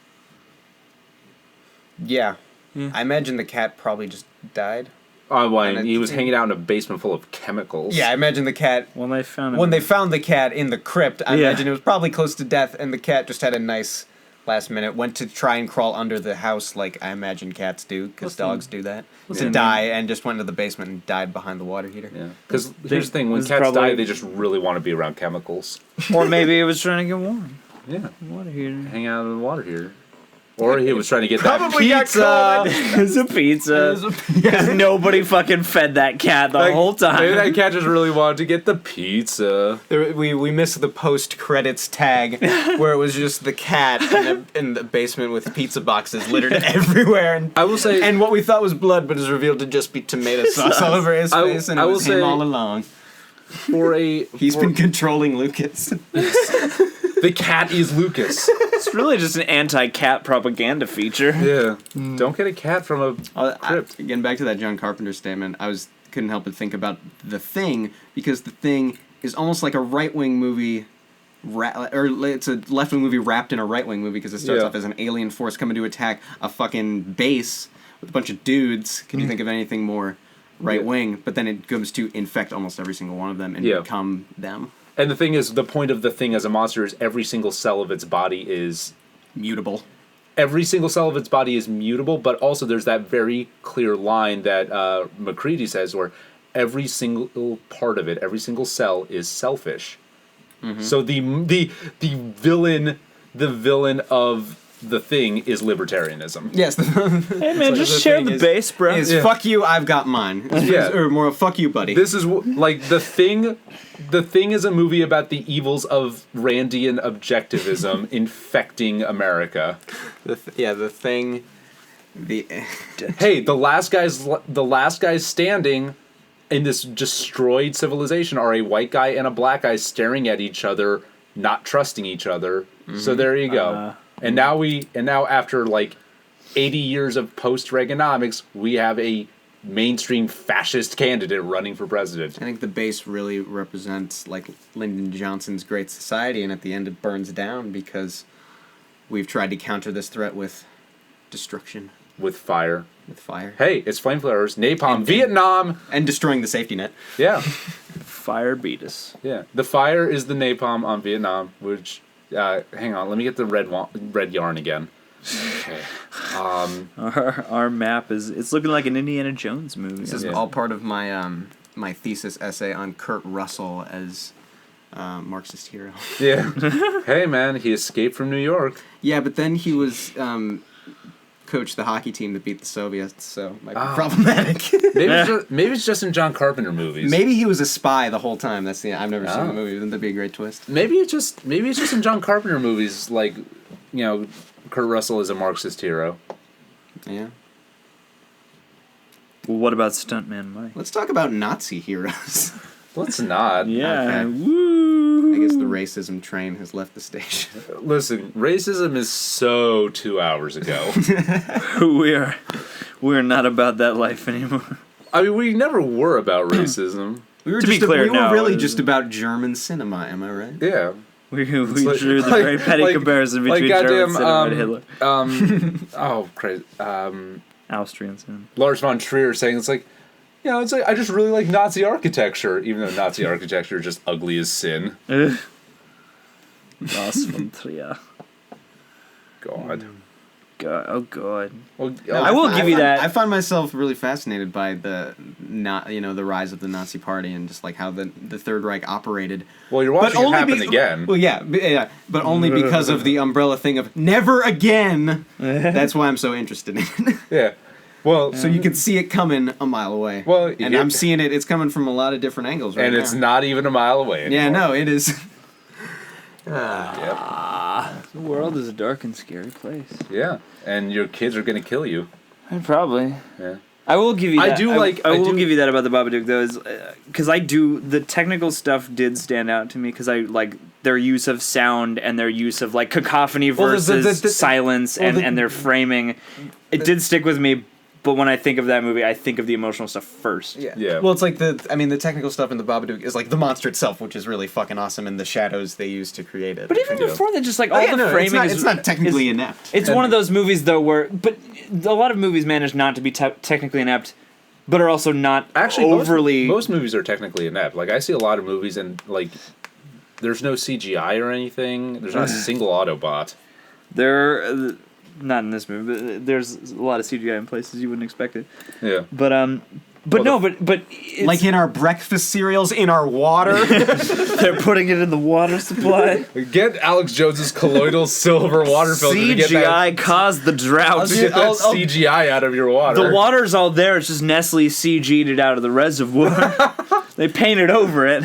Yeah. I imagine the cat probably just died. Oh, well, he was hanging out in a basement full of chemicals. Yeah, I imagine the cat... When they found the cat in the crypt, I imagine it was probably close to death, and the cat just had a nice last minute, went to try and crawl under the house like I imagine cats do, because dogs do that, to die, and just went into the basement and died behind the water heater. Yeah, because here's the thing, when cats die, they just really want to be around chemicals. Or maybe it was trying to get warm. Yeah. Water heater. Hang out in the water heater. Or he was trying to get that pizza. It's a pizza. Because nobody fucking fed that cat the whole time. Maybe that cat just really wanted to get the pizza. We missed the post-credits tag where it was just the cat in the basement with pizza boxes littered everywhere. And, I will say... And what we thought was blood, but is revealed to just be tomato sauce all over his face, and it was him all along. He's been controlling Lucas. The cat is Lucas. It's really just an anti-cat propaganda feature. Yeah. Don't get a cat from a crypt. Getting back to that John Carpenter statement, couldn't help but think about The Thing, because The Thing is almost like a right-wing movie, or it's a left-wing movie wrapped in a right-wing movie, because it starts off as an alien force coming to attack a fucking base with a bunch of dudes. Can you think of anything more right-wing? But then it comes to infect almost every single one of them and become them. And the thing is, the point of the Thing as a monster is every single cell of its body is... mutable. Every single cell of its body is mutable, but also there's that very clear line that McCready says where every single part of it, every single cell is selfish. Mm-hmm. So the villain of The Thing is libertarianism. Yes. Hey man, just share the base, bro. Fuck you, I've got mine. Or more, fuck you, buddy. This is like The Thing. The Thing is a movie about the evils of Randian objectivism infecting America. The Thing. Hey, the last guys standing in this destroyed civilization are a white guy and a black guy staring at each other, not trusting each other. Mm-hmm. So there you go. And now after like 80 years of post-Reaganomics, we have a mainstream fascist candidate running for president. I think the base really represents like Lyndon Johnson's Great Society, and at the end it burns down because we've tried to counter this threat with destruction. With fire. Hey, it's flamethrowers, napalm, Vietnam! And destroying the safety net. Yeah. Fire beat us. Yeah. The fire is the napalm on Vietnam, which... hang on, let me get the red yarn again. Okay. Our map it's looking like an Indiana Jones movie. This is all part of my my thesis essay on Kurt Russell as Marxist hero. Yeah. Hey man, he escaped from New York. Yeah, but then he was coached the hockey team that beat the Soviets, so it might be problematic. Maybe it's just in John Carpenter movies. Maybe he was a spy the whole time. I've never seen the movie. Wouldn't that be a great twist? Maybe it's just in John Carpenter movies, like, you know, Kurt Russell is a Marxist hero. Yeah. Well, what about Stuntman Mike? Let's talk about Nazi heroes. Let's not. Yeah. Okay. Woo. I guess the racism train has left the station. Listen, racism is so 2 hours ago. We're not about that life anymore. I mean, we never were about racism. We were just about German cinema, am I right? Yeah. We drew the very petty comparison between German cinema and Hitler. Oh, crazy. Austrian cinema. Lars von Trier saying it's like I just really like Nazi architecture, even though Nazi architecture is just ugly as sin. Lars von Trier. God. God, oh god. Well, I will give you that. I find myself really fascinated by the rise of the Nazi Party and just like how the Third Reich operated. Well, you're watching it happen again. Well, yeah, but only because of the umbrella thing of never again. That's why I'm so interested in it. Yeah. Well, so you can see it coming a mile away. Well, and I'm seeing it. It's coming from a lot of different angles right and now. it's not even a mile away anymore. Yeah, no, it is. The world is a dark and scary place. Yeah, and your kids are gonna kill you. Probably. Yeah. I will give you that. I will give you that about the Babadook though, is because the technical stuff did stand out to me because I like their use of sound and their use of like cacophony versus silence and their framing. It did stick with me. But when I think of that movie, I think of the emotional stuff first. Yeah. Well, it's like the technical stuff in the Babadook is like the monster itself, which is really fucking awesome, and the shadows they use to create it. But even before that, just like all the framing it's not technically inept. It's one of those movies though but a lot of movies manage not to be technically inept, but are also not overly. Most movies are technically inept. Like I see a lot of movies and like there's no CGI or anything. There's not a single Autobot. Not in this movie, but there's a lot of CGI in places you wouldn't expect it. Yeah. But it's, like in our breakfast cereals, in our water. They're putting it in the water supply. Get Alex Jones's colloidal silver water filter. CGI caused the drought. To get that CGI out of your water. The water's all there. It's just Nestle CG'd it out of the reservoir. They painted over it.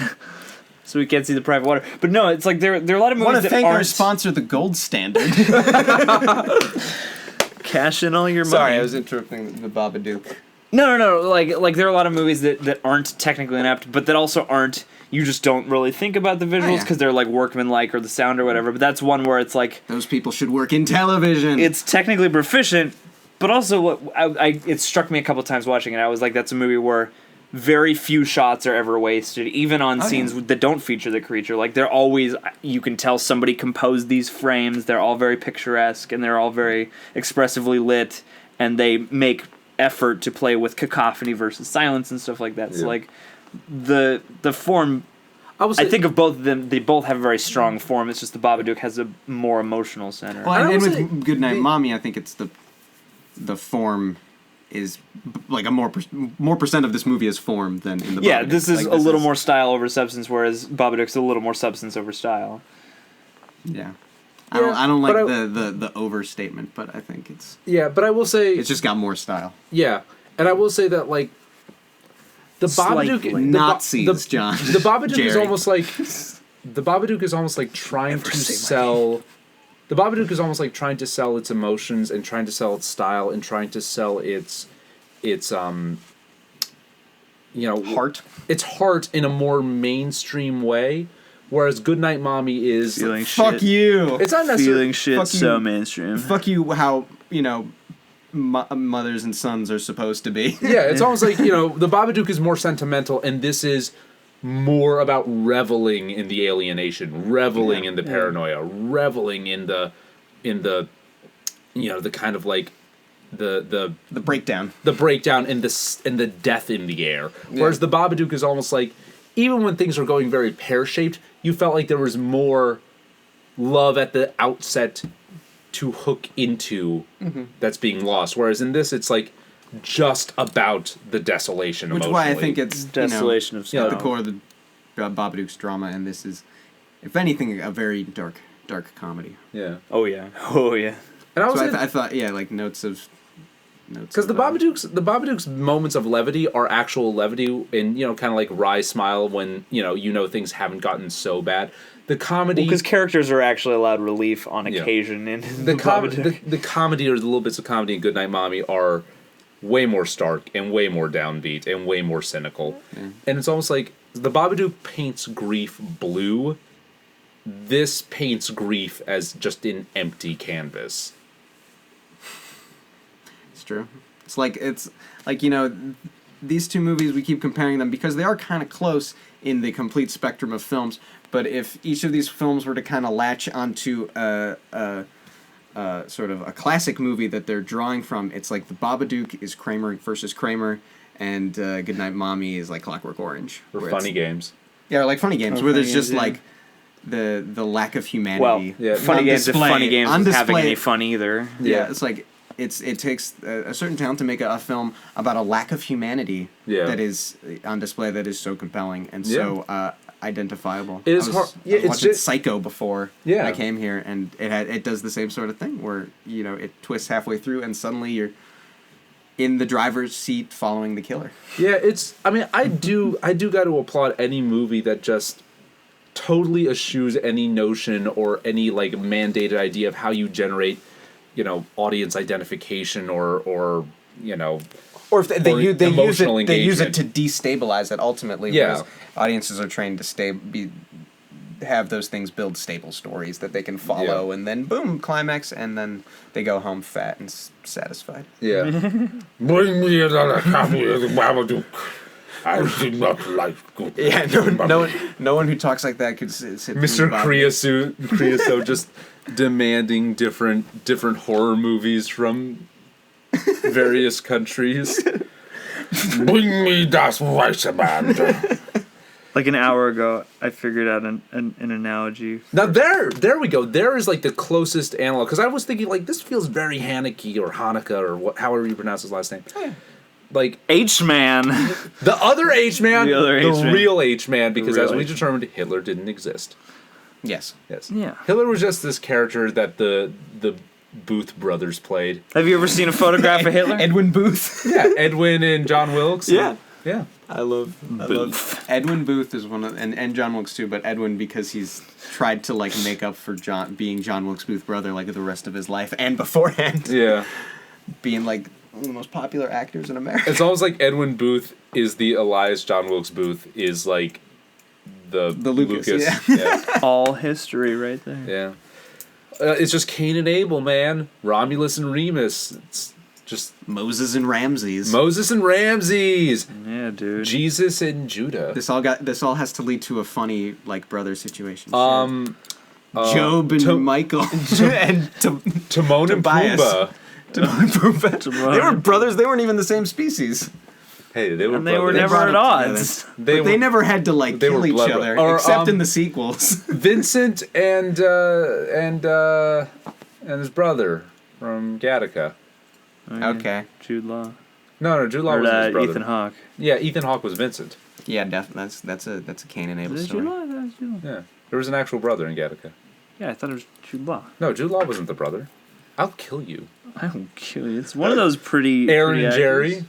So we can't see the private water. But no, it's like there are a lot of movies that aren't... Want to thank our sponsor, The Gold Standard. Cash in all your money. Sorry, I was interrupting the Babadook. No. Like there are a lot of movies that aren't technically inept, but that also aren't... You just don't really think about the visuals because they're like workmanlike or the sound or whatever. But that's one where it's like... Those people should work in television. It's technically proficient, but also it struck me a couple times watching it. I was like, that's a movie where... very few shots are ever wasted, even on scenes that don't feature the creature. Like, they're always... You can tell somebody composed these frames. They're all very picturesque, and they're all very expressively lit, and they make effort to play with cacophony versus silence and stuff like that. Yeah. So, like, the form... I think of both of them, they both have a very strong form. It's just the Babadook has a more emotional center. Well, and with Goodnight Mommy, I think it's the form... is like a more percent of this movie is form than in the Babadook. Yeah, this is a little more style over substance, whereas Babadook's a little more substance over style. Yeah. I don't like the overstatement, but I think it's... Yeah, but I will say... It's just got more style. Yeah, and I will say that, like, the Babadook... Nazis, John. The Babadook is almost like... The Babadook is almost like trying to sell... The Babadook is almost like trying to sell its emotions and trying to sell its style and trying to sell its heart. Its heart in a more mainstream way, whereas Goodnight Mommy is feeling fuck shit. You. It's not necessarily feeling shit so mainstream. Fuck you. How mothers and sons are supposed to be. Yeah, it's almost like the Babadook is more sentimental, and this is more about reveling in the alienation, reveling in the paranoia, reveling in the kind of like the breakdown, and the death in the air. Whereas the Babadook is almost like, even when things are going very pear-shaped, you felt like there was more love at the outset to hook into that's being lost. Whereas in this, it's like just about the desolation emotionally. Which is why I think it's desolation of at the core of the Babadook's drama, and this is, if anything, a very dark comedy. Yeah. Oh yeah. And I thought like notes of. Because the Babadook's moments of levity are actual levity, and kind of like wry smile when things haven't gotten so bad. The comedy, because characters are actually allowed relief on occasion in the Babadook. The comedy, or the little bits of comedy in Goodnight Mommy, are way more stark and way more downbeat and way more cynical. And it's almost like the Babadook paints grief blue. This paints grief as just an empty canvas. It's true. It's like these two movies, we keep comparing them because they are kind of close in the complete spectrum of films. But if each of these films were to kind of latch onto sort of a classic movie that they're drawing from, it's like the Babadook is Kramer versus Kramer, and Goodnight Mommy is like Clockwork Orange. Or Funny Games. Yeah, or like Funny Games, where there's just like the lack of humanity. Funny games. If funny games on isn't display, having any fun either. Yeah, it's like it takes a certain talent to make a film about a lack of humanity that is on display that is so compelling and so identifiable. It is hard. Yeah, I was it's watching just Psycho before Yeah. I came here, and it does the same sort of thing where it twists halfway through, and suddenly you're in the driver's seat following the killer. Yeah, I mean, I do got to applaud any movie that just totally eschews any notion or any like mandated idea of how you generate, audience identification or if they use emotional it, they use it engagement. to destabilize it ultimately. Yeah. Whereas audiences are trained to have those things build stable stories that they can follow, and then boom, climax, and then they go home fat and satisfied. Yeah. Bring me another copy of the Babadook. I do not like good. Yeah, no one who talks like that could sit through Mr. Bob. Creosote just demanding different horror movies from various countries. Bring me das Weiße Band. Like an hour ago, I figured out an analogy. Now there we go. There is like the closest analog, because I was thinking like this feels very Haneke or Hanukkah or however you pronounce his last name. Like H-Man. the other H-Man, H-Man. real H-Man, because as we H-Man. determined, Hitler didn't exist. Yes. Yeah. Hitler was just this character that the Booth brothers played. Have you ever seen a photograph of Hitler? Edwin Booth. Yeah, Edwin and John Wilkes. Yeah. Yeah. I love Edwin Booth is one of and John Wilkes too, but Edwin because he's tried to like make up for being John Wilkes' Booth brother like the rest of his life and beforehand. Yeah. Being like one of the most popular actors in America. It's almost like Edwin Booth is the Elias John Wilkes Booth is like the Lucas. Yeah. All history right there. Yeah. It's just Cain and Abel, man. Romulus and Remus. It's just Moses and Ramses. Moses and Ramses. Yeah, dude. Jesus and Judah. This all has to lead to a funny like brother situation. Timon Job and Michael and and Tobias. Pumbaa. Timon and Pumbaa. They were brothers. They weren't even the same species. Hey, they were And they were brothers. never brought at it odds. But they never had to like they kill were each blood other, brothers. Or, except in the sequels. Vincent and his brother from Gattaca. Oh, yeah. Okay. Jude Law. No, Jude Law Or was his brother. Ethan Hawke. Yeah, Ethan Hawke was Vincent. Yeah, that's a Cain and Abel Is it story. Jude Law? That was Jude Law. Yeah, there was an actual brother in Gattaca. Yeah, I thought it was Jude Law. No, Jude Law wasn't the brother. I'll kill you. I will kill you. It's one of those pretty. Aaron pretty and actors. Jerry.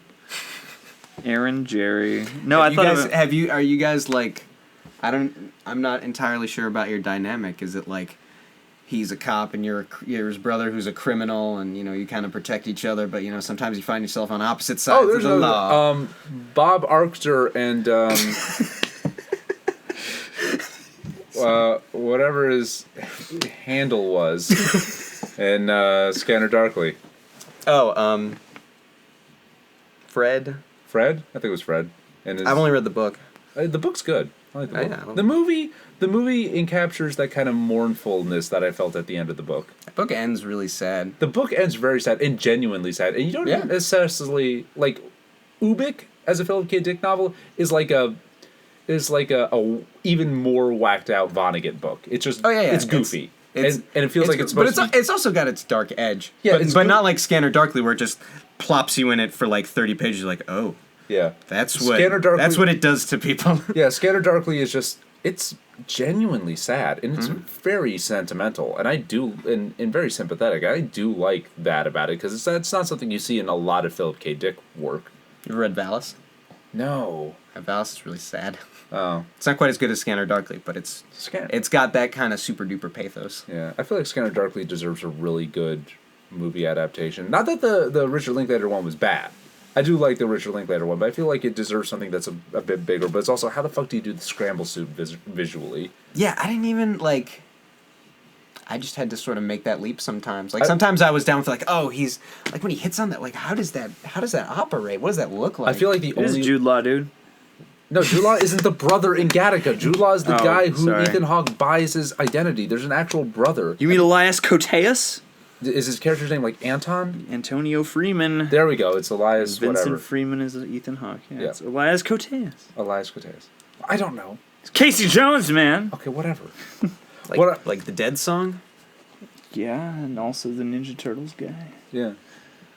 Aaron, Jerry. No, I thought Are you guys like? I'm not entirely sure about your dynamic. Is it like he's a cop and you're his brother who's a criminal, and you kind of protect each other, but sometimes you find yourself on opposite sides of the law. Bob Arctor and whatever his handle was, and Scanner Darkly. Oh, Fred. Fred? I think it was Fred. And I've only read the book. the book's good. I like the book. Yeah, I love The movie encaptures that kind of mournfulness that I felt at the end of the book. The book ends really sad. The book ends very sad and genuinely sad, and you don't necessarily like Ubik as a Philip K. Dick novel is like a even more whacked out Vonnegut book. It's just it's goofy. And it feels like it's supposed to be... it's also got its dark edge. Yeah, but not like Scanner Darkly where it just plops you in it for like 30 pages. You're like, oh, yeah, that's Scanner Darkly, that's what it does to people. Yeah, Scanner Darkly is just it's genuinely sad and it's very sentimental, and I do and very sympathetic. I do like that about it because it's not something you see in a lot of Philip K. Dick work. You ever read Valis? No. Valis is really sad. Oh. It's not quite as good as Scanner Darkly, but it's got that kind of super duper pathos. Yeah, I feel like Scanner Darkly deserves a really good movie adaptation. Not that the Richard Linklater one was bad. I do like the Richard Linklater one, but I feel like it deserves something that's a bit bigger. But it's also, how the fuck do you do the scramble suit visually? Yeah, I didn't even like. I just had to sort of make that leap sometimes. Like sometimes I was down with like, oh, he's like when he hits on that. Like how does that operate? What does that look like? I feel like the It is only Jude Law, dude. No, Jude Law isn't the brother in Gattaca. Jude Law is the guy who sorry. Ethan Hawke buys his identity. There's an actual brother. You mean Elias Koteas? Is his character's name like Anton? Antonio Freeman. There we go. It's Elias Vincent whatever. Freeman is Ethan Hawke. Yeah, Yeah. It's Elias Koteas. Elias Koteas. I don't know. It's Casey Jones, man. Okay, whatever. Like the Dead song? Yeah, and also the Ninja Turtles guy. Yeah.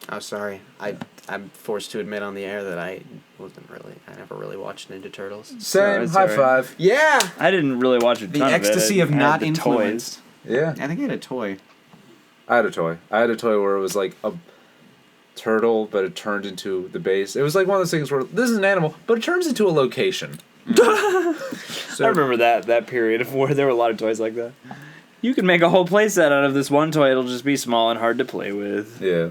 Oh, sorry. I'm forced to admit on the air that I never really watched Ninja Turtles. Same. it's High alright. five. Yeah! I didn't really watch a ton The of it. ecstasy of I had not the influenced. toys. Yeah. I think I had a toy. I had a toy. I had a toy where it was like a turtle, but it turned into the base. It was like one of those things where this is an animal, but it turns into a location. I remember that period of where there were a lot of toys like that. You can make a whole playset out of this one toy. It'll just be small and hard to play with. Yeah.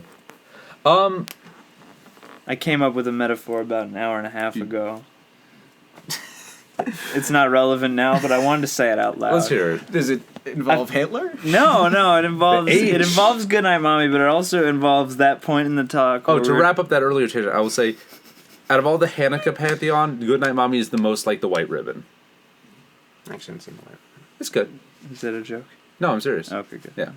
I came up with a metaphor about an hour and a half ago. It's not relevant now, but I wanted to say it out loud. Let's hear it. Does it involve Hitler? No, it involves The H. it involves Goodnight Mommy, but it also involves that point in the talk. Oh, where to we're- wrap up that earlier tangent, I will say, out of all the Hanukkah pantheon, Goodnight Mommy is the most like the white ribbon. Actually, I've seen the white. It's good. Is that a joke? No, I'm serious. Okay, good. Yeah.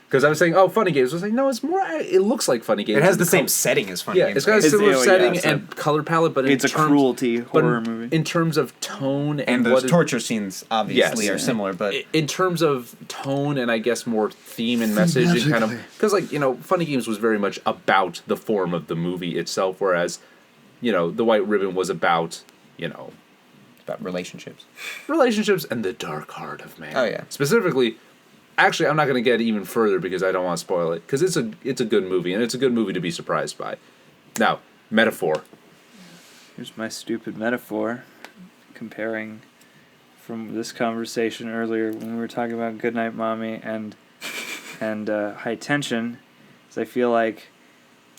Because I was saying, Funny Games. I was like, no, it's more. It looks like Funny Games. It has the same color- setting as Funny Yeah, Games. it's got a right? similar yeah, setting it's and color palette, but It's a cruelty horror but movie. in terms of tone and what those it- torture scenes obviously Yes. are similar, but in terms of tone and I guess more theme and message and kind of because Funny Games was very much about the form of the movie itself, whereas the White Ribbon was about about relationships. relationships and the dark heart of man. Oh, yeah. Specifically, actually, I'm not going to get even further because I don't want to spoil it because it's a good movie and it's a good movie to be surprised by. Now, metaphor. Here's my stupid metaphor, comparing from this conversation earlier when we were talking about Goodnight Mommy and High Tension. Because I feel like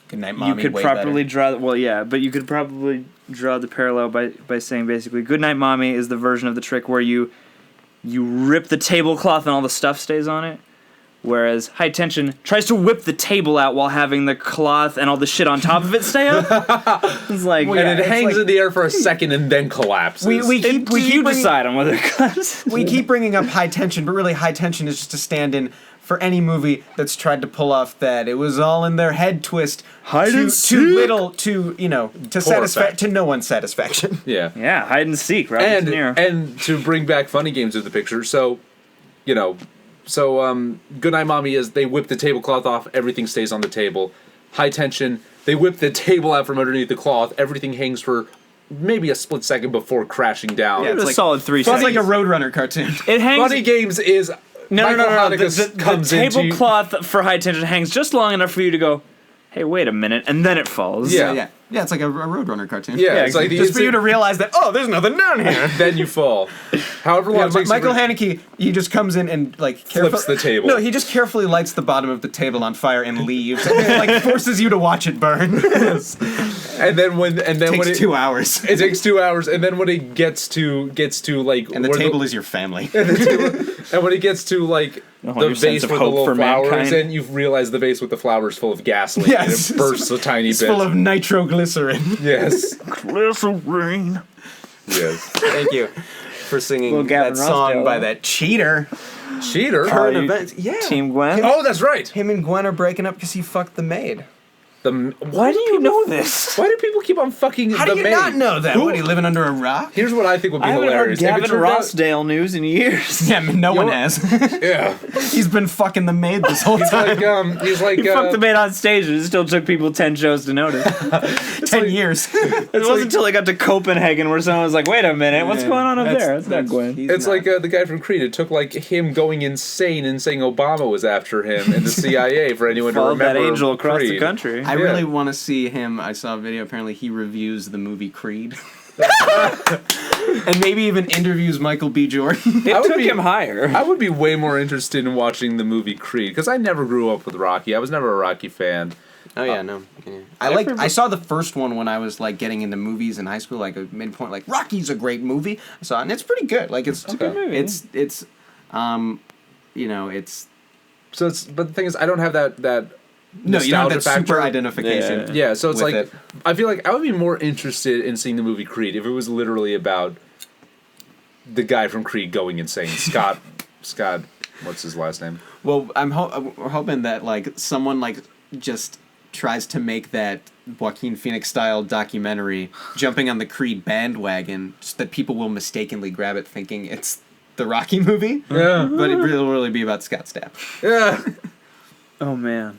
Goodnight Mommy. you could way properly better. but you could probably draw the parallel by saying basically Goodnight Mommy is the version of the trick where you rip the tablecloth and all the stuff stays on it, whereas High Tension tries to whip the table out while having the cloth and all the shit on top of it stay up. It's like Well, yeah, And it it's hangs like- in the air for a second and then collapses. We keep you bringing- decide on whether it collapses. We keep bringing up High Tension, but really High Tension is just a stand-in for any movie that's tried to pull off that it was all in their head twist. Hide and seek. Too little, to effect. to no one's satisfaction. Yeah. Yeah, hide and seek, Robert And De Niro. and to bring back Funny Games into the picture, so Goodnight Mommy is they whip the tablecloth off, everything stays on the table. High Tension, they whip the table out from underneath the cloth, everything hangs for maybe a split second before crashing down. Yeah, It's it's a like- solid 3 It's seconds. like a Roadrunner cartoon. It hangs. Funny Games is No. Michael The Haneke comes into tablecloth for High Tension hangs just long enough for you to go, hey, wait a minute, and then it falls. Yeah. Yeah, it's like a Roadrunner cartoon. Yeah, it's like the just for you to realize that there's nothing down here. then you fall. However long Yeah, it takes Michael you to- Haneke, he just comes in and Flips the table. No, he just carefully lights the bottom of the table on fire and leaves, and forces you to watch it burn. and then when Takes it 2 hours, it takes 2 hours, and then when it gets to like and the where table is your family. and when it gets to like Oh, the your sense vase of with the hope little for flowers, mankind. and you realize the vase with the flowers full of gasoline, Yes. and it bursts a tiny It's bit. full of nitroglycerin. Yes, Glycerine. yes. Thank you for singing Little Gavin that song Rossdale. by that cheater. Cheater. Current you- events. Yeah. Team Gwen? Oh, that's right. Him and Gwen are breaking up because he fucked the maid. Why do you know this? Why do people keep on fucking How the do you maid? not know that? Who- What, are you living under a rock? Here's what I think would be I haven't heard hilarious. If it Gavin turned out- Rossdale news in years. Yeah, no one has. Yeah. He's been fucking the maid this whole time. He's like He fucked the maid on stage and it still took people 10 shows to notice. 10 years. It wasn't until they got to Copenhagen where someone was like, wait a minute, what's going on up there? That's not Gwen. It's like the guy from Creed. It took like him going insane and saying Obama was after him and the CIA for anyone to Followed that remember angel across the Creed. country. I really want to see him. I saw a video. Apparently, he reviews the movie Creed, and maybe even interviews Michael B. Jordan. It I would took be- him higher. I would be way more interested in watching the movie Creed because I never grew up with Rocky. I was never a Rocky fan. Oh yeah, no. Yeah. I saw the first one when I was like getting into movies in high school. Like a midpoint, like Rocky's a great movie. I saw it, and it's pretty good. Like it's a good movie. It's it's So it's but the thing is I don't have that no, you don't have that nostalgia factor. super identification. Yeah, so it's with like it. I feel like I would be more interested in seeing the movie Creed if it was literally about the guy from Creed going insane. Scott, what's his last name? Well, we're hoping that like someone like just tries to make that Joaquin Phoenix style documentary, jumping on the Creed bandwagon, just that people will mistakenly grab it thinking it's the Rocky movie. Yeah. But it will really be about Scott Stapp. Yeah. Oh man,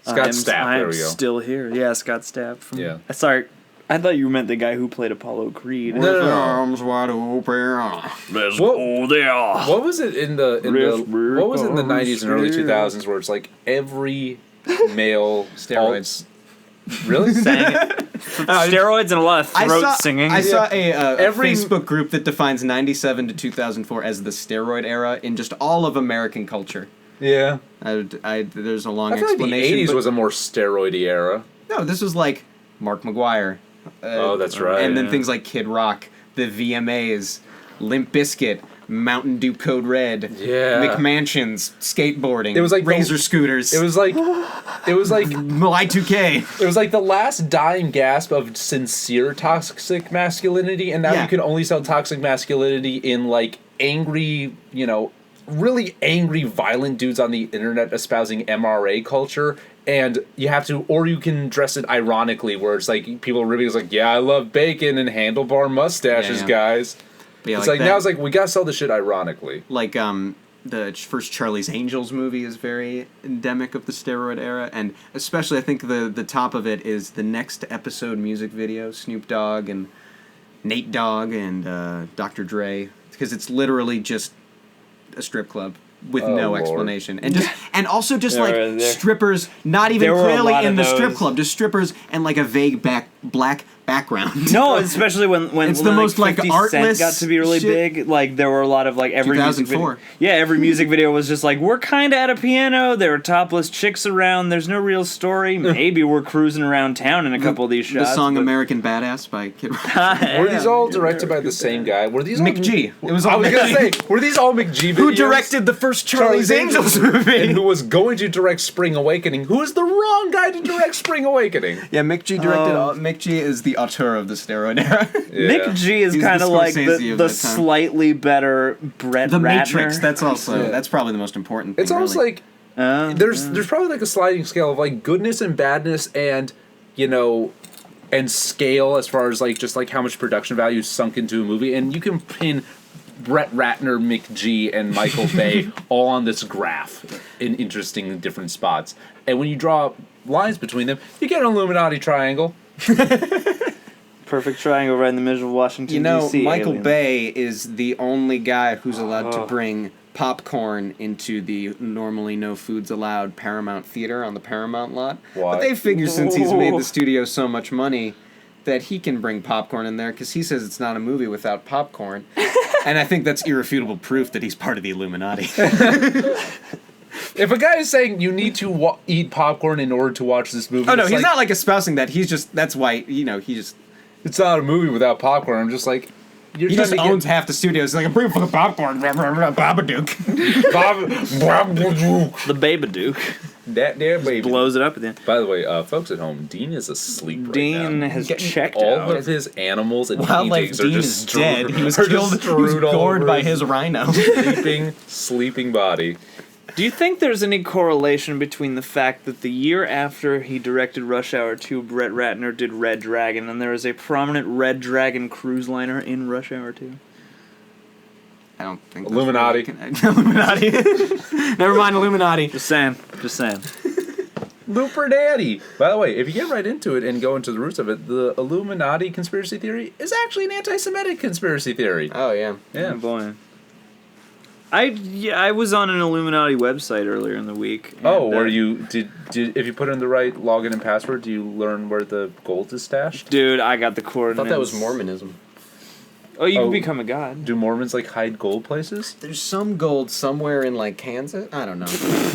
Scott Stapp. I'm There we go. still here. Yeah, Scott Stapp. Yeah. Sorry, I thought you meant the guy who played Apollo Creed. No. Arms wide open. Let's What- go there. What was it in the what was it in the 90s and early 2000s where it's like every male Steroids. Really? Sang it. Steroids and a lot of throat singing. I saw a Every- Facebook group that defines 97 to 2004 as the steroid era in just all of American culture. Yeah. There's a long I feel like the explanation. 80s but- was a more steroidy era. No, this was like Mark McGuire. Oh, that's right. And then yeah. things like Kid Rock, the VMAs, Limp Bizkit, Mountain Dew Code Red, Yeah. McMansions, skateboarding. It was like Razor scooters. It was like Y2K. it was like the last dying gasp of sincere toxic masculinity, and now Yeah. you can only sell toxic masculinity in like angry, really angry, violent dudes on the internet espousing MRA culture. And you have to, or you can dress it ironically, where it's like people are really like, yeah, I love bacon and handlebar mustaches, Yeah. guys. Yeah, It's like that. now it's like we gotta sell this shit ironically. Like the first Charlie's Angels movie is very endemic of the steroid era, and especially I think the top of it is the next episode music video, Snoop Dogg and Nate Dogg and Dr. Dre, because it's literally just a strip club with Oh, no Lord. explanation, and also just There like were- there- strippers, not even there were a clearly lot in of the strip those. club, just strippers and like a vague black background. No, especially when It's the most, like, 50 Cent artless got to be really shit. big. Like there were a lot of like every music 2004. video. Yeah, every music video was just like we're kind of at a piano. There were topless chicks around. There's no real story. Maybe we're cruising around town in a couple of these shots. The song but- "American Badass" by Kid Rock. Were these all directed by the same guy? Were these all McG. It was all I was gonna McG. say, were these all McG videos? Who directed the first Charlie's Angels movie? And who was going to direct Spring Awakening? Who is the wrong guy to direct Spring Awakening? Yeah, Mick G directed. Oh. Mick G is the auteur of the steroid era. Mick G is He's the kind of like Scorsese of the that time. slightly better Brett The Ratner. Matrix. That's also that's probably the most important thing. It's almost really. like there's probably like a sliding scale of like goodness and badness and and scale as far as like just like how much production value is sunk into a movie, and you can pin Brett Ratner, Mick G, and Michael Bay all on this graph in interesting different spots. And when you draw lines between them, you get an Illuminati triangle. Perfect triangle right in the middle of Washington, D.C. Michael aliens. Bay is the only guy who's allowed to bring popcorn into the normally no foods allowed Paramount Theater on the Paramount lot. Why? But they figure since he's made the studio so much money that he can bring popcorn in there because he says it's not a movie without popcorn. And I think that's irrefutable proof that he's part of the Illuminati. If a guy is saying you need to eat popcorn in order to watch this movie, Oh no, it's he's like, not like espousing that. He's just that's why he just it's not a movie without popcorn. I'm just like, you're he trying just to owns half the studio. He's like, I'm bringing fucking popcorn, Babadook. The Babadook That there, baby. blows it up at the end. By the way, folks at home, Dean is asleep right Dean now. has Getting checked All out. of his animals and Wildlife paintings are Dean just is dead. He was are just killed. He was strewed all gored over by his rhino. sleeping body. Do you think there's any correlation between the fact that the year after he directed Rush Hour 2, Brett Ratner did Red Dragon, and there is a prominent Red Dragon cruise liner in Rush Hour 2? I don't think Illuminati. Illuminati. Never mind Illuminati. Just saying. Just saying. Looper Daddy. By the way, if you get right into it and go into the roots of it, the Illuminati conspiracy theory is actually an anti-Semitic conspiracy theory. Oh yeah. Yeah. Oh, boy. I was on an Illuminati website earlier in the week. Oh, and, where you did if you put in the right login and password, do you learn where the gold is stashed? Dude, I got the I coordinates. thought that was Mormonism. Oh, you Oh. can become a god. Do Mormons like hide gold places? There's some gold somewhere in like Kansas. I don't know.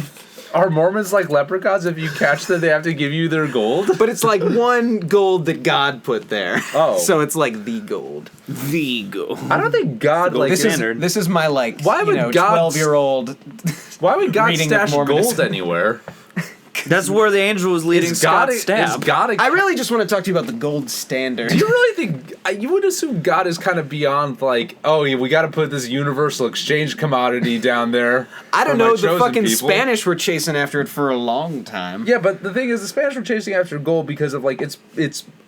Are Mormons like leprechauns? If you catch them, they have to give you their gold? But it's like one gold that God put there. Oh. So it's like the gold. The gold. I don't think God Gold like standard. This is my like Why would God 12-year-old. Why would God reading of stash Mormonism. gold anywhere? That's where the angel was leading Scott Is Stapp. God a I really just want to talk to you about the gold standard. Do you really think you would assume God is kind of beyond like, oh, yeah, we got to put this universal exchange commodity down there? I don't for my know. The chosen fucking people? Spanish were chasing after it for a long time. Yeah, but the thing is, the Spanish were chasing after gold because of like it's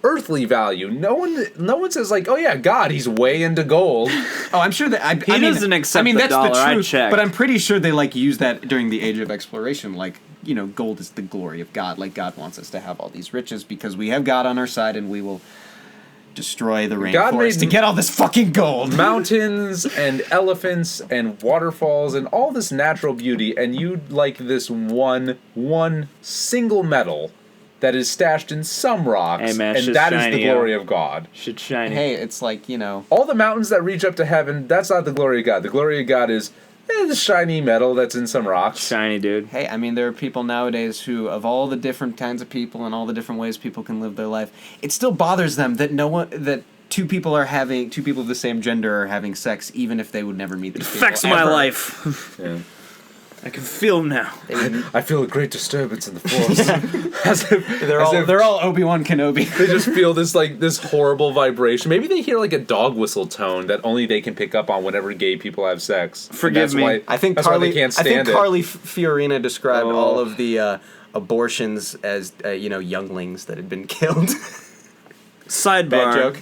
earthly value. No one says like, oh yeah, God, he's way into gold. Oh, I'm sure that He doesn't accept the that's dollar, the I truth. checked. But I'm pretty sure they like use that during the age of exploration. Like, you know, gold is the glory of God. Like, God wants us to have all these riches because we have God on our side, and we will destroy the God rainforest made to get all this fucking gold. Mountains and elephants and waterfalls and all this natural beauty, and you like this one single metal that is stashed in some rocks, Hey, man, and shit's that is the shiny, glory yo. of God. Shit's shiny. Hey, it's like, you know. All the mountains that reach up to heaven, that's not the glory of God. The glory of God is the shiny metal that's in some rocks. Shiny, dude. Hey, I mean, there are people nowadays who, of all the different kinds of people and all the different ways people can live their life, it still bothers them that two people of the same gender are having sex, even if they would never meet these people. Affects my ever. life. Yeah. I can feel him now. I feel a great disturbance in the force. They're all Obi-Wan Kenobi. They just feel this horrible vibration. Maybe they hear like a dog whistle tone that only they can pick up on whenever gay people have sex. Forgive me. Why, I think that's Carly. why they can't stand I think it. Carly Fiorina described Oh. all of the abortions as younglings that had been killed. Sidebar. Bad joke.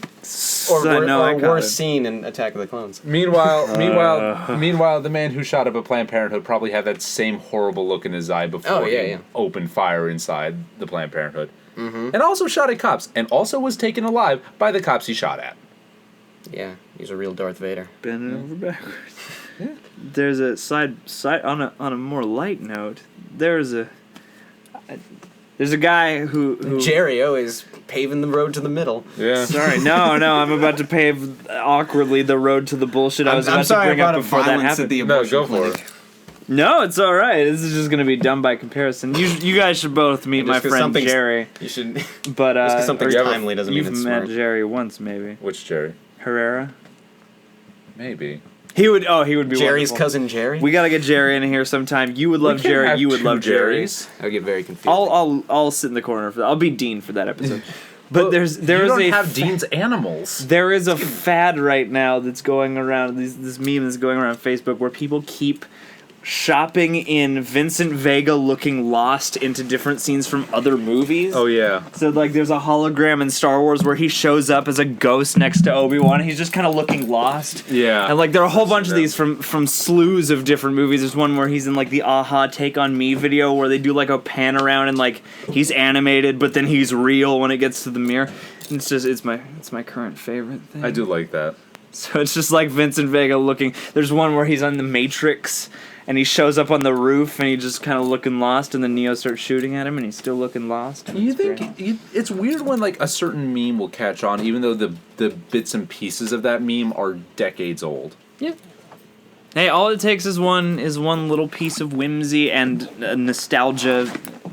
No, I caught it. worse scene in Attack of the Clones. Meanwhile, the man who shot up a Planned Parenthood probably had that same horrible look in his eye before he opened fire inside the Planned Parenthood, and also shot at cops, and also was taken alive by the cops he shot at. Yeah, he's a real Darth Vader. Bending over backwards. Yeah. There's a side on a more light note. There's a guy who Jerry always paving the road to the middle. Yeah. Sorry, no, I'm about to pave awkwardly the road to the bullshit I was about sorry to bring I brought up before that violence happened. at the No, abortion go for clinic. it. No, it's all right. This is just gonna be dumb by comparison. You guys should both meet And my just 'cause friend something's- Jerry. You should. But Just 'cause something's or timely doesn't mean you've it's met smart. Jerry once, maybe. Which Jerry? Herrera. Maybe. He would be Jerry's wonderful. cousin Jerry. We gotta get Jerry in here sometime. You would love We can't Jerry. have You would two love Jerry. Jerrys. I get very confused. I'll sit in the corner for that. I'll be Dean for that episode. But Well, there you is don't a have Dean's animals. there is a fad right now that's going around. This meme that's going around Facebook where people keep shopping in Vincent Vega looking lost into different scenes from other movies. Oh yeah. So like there's a hologram in Star Wars where he shows up as a ghost next to Obi-Wan. He's just kind of looking lost. Yeah. And like there are a whole bunch of them. these from slews of different movies. There's one where he's in like the Aha Take on Me video where they do like a pan around and like he's animated but then he's real when it gets to the mirror. And it's my current favorite thing. I do like that. So it's just like Vincent Vega looking. There's one where he's on the Matrix and he shows up on the roof and he's just kind of looking lost and then Neo starts shooting at him and he's still looking lost. and You it's think great. it's weird when like a certain meme will catch on, even though the bits and pieces of that meme are decades old. Yeah. Hey, all it takes is one little piece of whimsy and nostalgia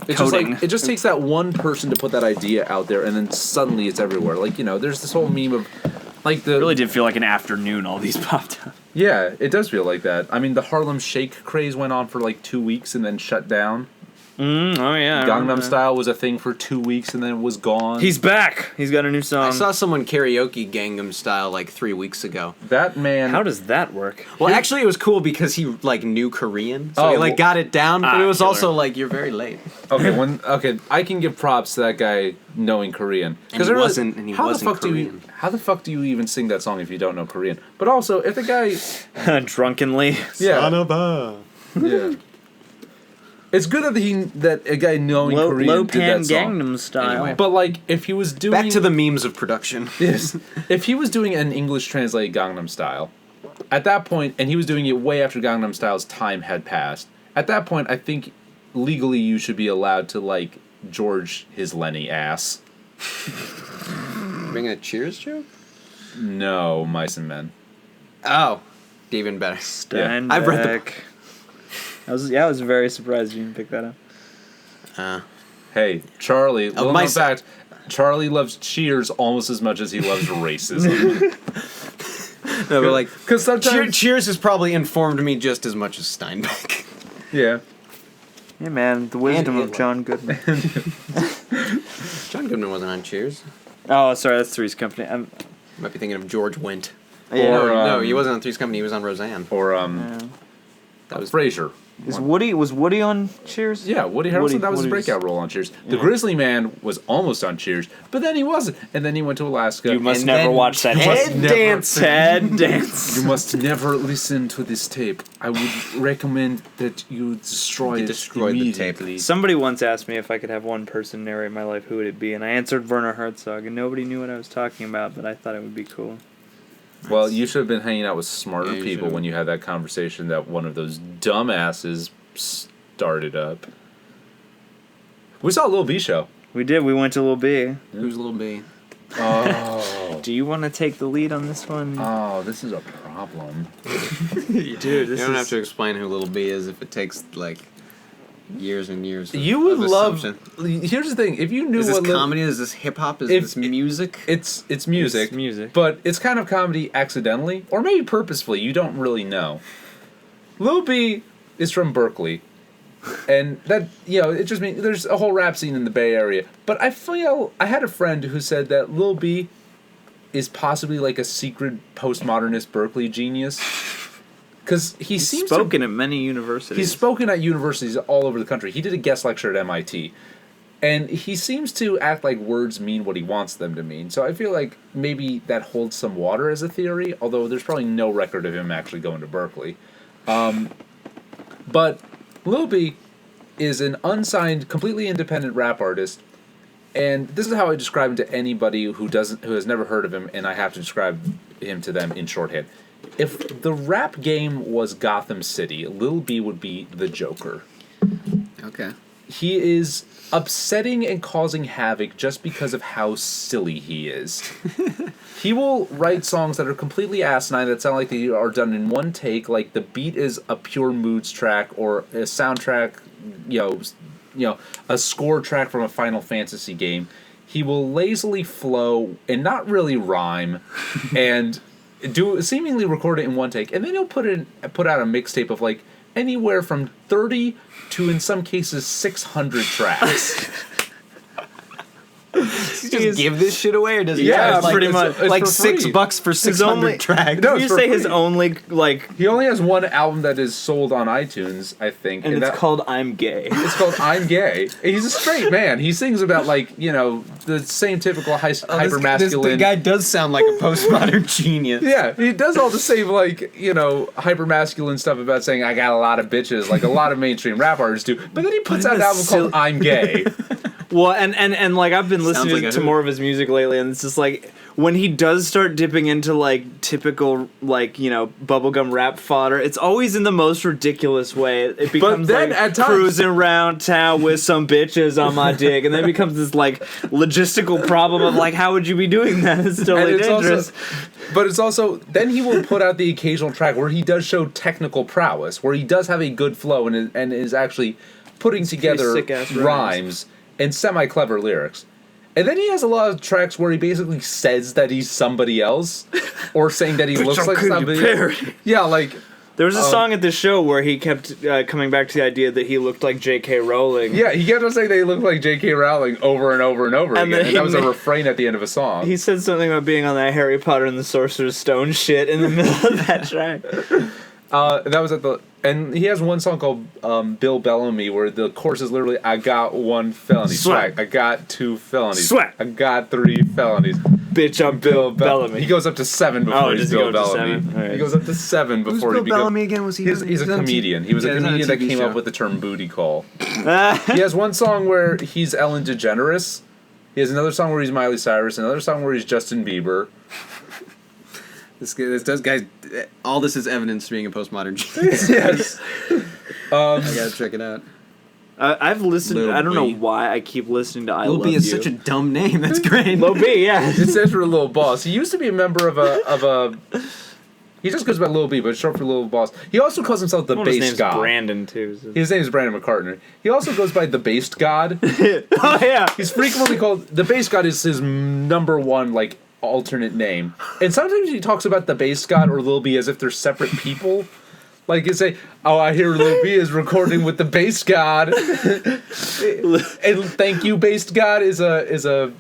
It's just coding. like it just takes that one person to put that idea out there, and then suddenly it's everywhere. Like there's this whole meme of like the It really did feel like an afternoon. All these popped up. Yeah, it does feel like that. I mean, the Harlem Shake craze went on for like 2 weeks and then shut down. Oh yeah. I remember Gangnam that. Style was a thing for 2 weeks and then it was gone. He's back. He's got a new song. I saw someone karaoke Gangnam Style like 3 weeks ago. that man. How does that work? Well, actually, it was cool because he like knew Korean, so he Oh, like got it down. But it was killer. also like you're very late. Okay, I can give props to that guy knowing Korean. And he wasn't- and he how wasn't the fuck Korean. how the fuck do you even sing that song if you don't know Korean? But also, if the guy, Drunkenly. yeah, yeah, it's good that a guy knowing Korean Low did pan that song. Gangnam Style. Anyway. But like, if he was doing Back to the memes of production. Yes. If he was doing an English translated Gangnam Style, at that point, and he was doing it way after Gangnam Style's time had passed, at that point, I think legally you should be allowed to, like, George his Lenny ass. Bring a Cheers joke? No, Mice and Men. Oh, even better. Steinbeck. I've read I was very surprised you didn't pick that up. Hey, Charlie, little known Mice- fact, Charlie loves Cheers almost as much as he loves racism. No, but like, Because sometimes... Cheers has probably informed me just as much as Steinbeck. Yeah. Yeah, man, the wisdom And of Hitler. John Goodman. John Goodman wasn't on Cheers. Oh, sorry, that's Three's Company. You might be thinking of George Wendt. Yeah. No, Or, he wasn't on Three's Company. He was on Roseanne. Or, Yeah. That was Frasier. Was Woody on Cheers? Yeah, Woody Harrelson, that was his breakout role on Cheers. The Grizzly Man was almost on Cheers, but then he wasn't. And then he went to Alaska. You must And never then watch that head dance. Head dance. You must never listen to this tape. I would recommend that you destroy it immediately. Somebody once asked me if I could have one person narrate my life, who would it be? And I answered Werner Herzog, and nobody knew what I was talking about, but I thought it would be cool. Well, you should have been hanging out with smarter Yeah, people when you had that conversation that one of those dumbasses started up. We saw a Lil B show. We did. We went to Lil B. Who's Lil B? Oh. Do you want to take the lead on this one? Oh, this is a problem. Dude, You don't have to explain who Lil B is if it takes like years and years. You would of love. assumption. Here's the thing: if you knew Is this what comedy? Is this hip hop? Is this music? It's music. It's music. But it's kind of comedy accidentally, or maybe purposefully. You don't really know. Lil B is from Berkeley, and that it just means there's a whole rap scene in the Bay Area. But I had a friend who said that Lil B is possibly like a secret postmodernist Berkeley genius. Because he's spoken at many universities. He's spoken at universities all over the country. He did a guest lecture at MIT. And he seems to act like words mean what he wants them to mean. So I feel like maybe that holds some water as a theory, although there's probably no record of him actually going to Berkeley. But Lil B is an unsigned, completely independent rap artist. And this is how I describe him to anybody who has never heard of him, and I have to describe him to them in shorthand. If the rap game was Gotham City, Lil B would be the Joker. Okay. He is upsetting and causing havoc just because of how silly he is. He will write songs that are completely asinine that sound like they are done in one take, like the beat is a pure moods track or a soundtrack, a score track from a Final Fantasy game. He will lazily flow and not really rhyme and seemingly record it in one take, and then he'll put out a mixtape of like anywhere from 30 to in some cases 600 tracks. Does he just give this shit away, or does he? Yeah, charge, pretty much. Like for free. $6 for 600 tracks. No, you it's for say his free. only like, He only has one album that is sold on iTunes, I think, and it's called "I'm Gay." It's called "I'm Gay." He's a straight man. He sings about the same typical hyper masculine. The guy does sound like a postmodern genius. Yeah, he does all the same hyper masculine stuff about saying I got a lot of bitches, like a lot of mainstream rap artists do. But then he puts out an album called "I'm Gay." Well, and like I've been listening like to more of his music lately, and it's just like when he does start dipping into like typical bubblegum rap fodder, it's always in the most ridiculous way. It becomes then like at times- cruising around town with some bitches on my dick, and then it becomes this like logistical problem of like how would you be doing that? It's totally dangerous. But it's also then he will put out the occasional track where he does show technical prowess, where he does have a good flow and is actually putting together sick-ass rhymes and semi-clever lyrics. And then he has a lot of tracks where he basically says that he's somebody else, or saying that he looks like somebody else. Yeah, like... There was a song at the show where he kept coming back to the idea that he looked like J.K. Rowling. Yeah, he kept on saying that he looked like J.K. Rowling over and over and over again. And that was a refrain at the end of a song. He said something about being on that Harry Potter and the Sorcerer's Stone shit in the middle of that track. That was at the... And he has one song called Bill Bellamy where the chorus is literally, I got 1 felony. Swag. I got 2 felonies. Swag. I got 3 felonies. Bitch, I'm Bill Bellamy. He goes up to 7 before he's Bill Bellamy. Right. He goes up to 7 Who's before Bill he becomes... Bellamy again? Was he? He's a comedian. He was a comedian that came up with the term booty call. He has one song where he's Ellen DeGeneres. He has another song where he's Miley Cyrus. Another song where he's Justin Bieber. Guys, all this is evidence being a postmodern genius. Yes. I gotta check it out. I've listened. Lil I don't know B. why I keep listening to "I Lil Love B You." is such a dumb name. That's great. Lil B, yeah. It stands for Lil Boss. He used to be a member of a. He just goes by Lil B, but it's short for Lil Boss. He also calls himself the Well, his Bass name's God. Brandon too. So. His name is Brandon McCartney. He also goes by the Bass God. Oh yeah. He's frequently called the Bass God. Is his number one alternate name, and sometimes he talks about the Bass God or Lil B as if they're separate people. Like you say, oh, I hear Lil B is recording with the bass god, and thank you, bass god is a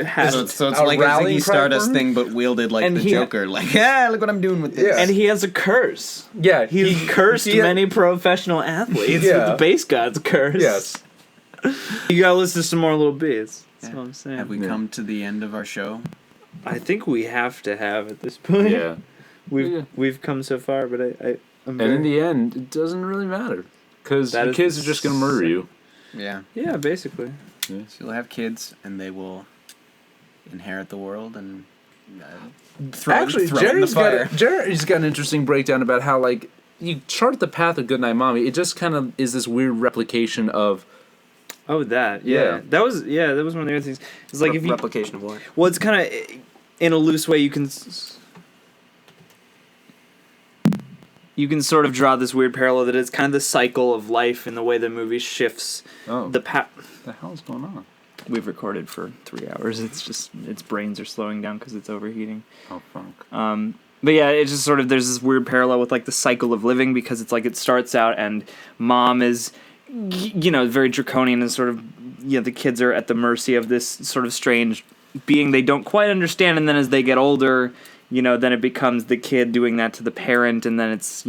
hat. So it's like a rallying Ziggy cry Stardust for him? thing, but wielded like And the he- Joker. Like, yeah, look what I'm doing with this. Yeah. And he has a curse. Yeah, He's cursed many professional athletes Yeah. with the base god's curse. Yes. You gotta listen to some more Lil B's. That's what I'm saying. Have we come to the end of our show? I think we have to have at this point. Yeah. We've come so far, but I'm And very, in the end, it doesn't really matter because That the is kids are just gonna murder you. Yeah. yeah, basically. So you'll have kids, and they will inherit the world and throw it in the fire. Jerry's got an interesting breakdown about how like you chart the path of Goodnight Mommy. It just kind of is this weird replication of Oh, that. Yeah. That was one of the other things. It's like if you replication of what? well, it's kind of in a loose way. You can sort of draw this weird parallel that it's kind of the cycle of life in the way the movie shifts the path. the hell's going on? We've recorded for 3 hours. It's just its brains are slowing down because it's overheating. Oh fuck. But yeah, it's just sort of there's this weird parallel with like the cycle of living because it's like it starts out and mom is, very draconian and sort of the kids are at the mercy of this sort of strange being they don't quite understand, and then as they get older, then it becomes the kid doing that to the parent, and then it's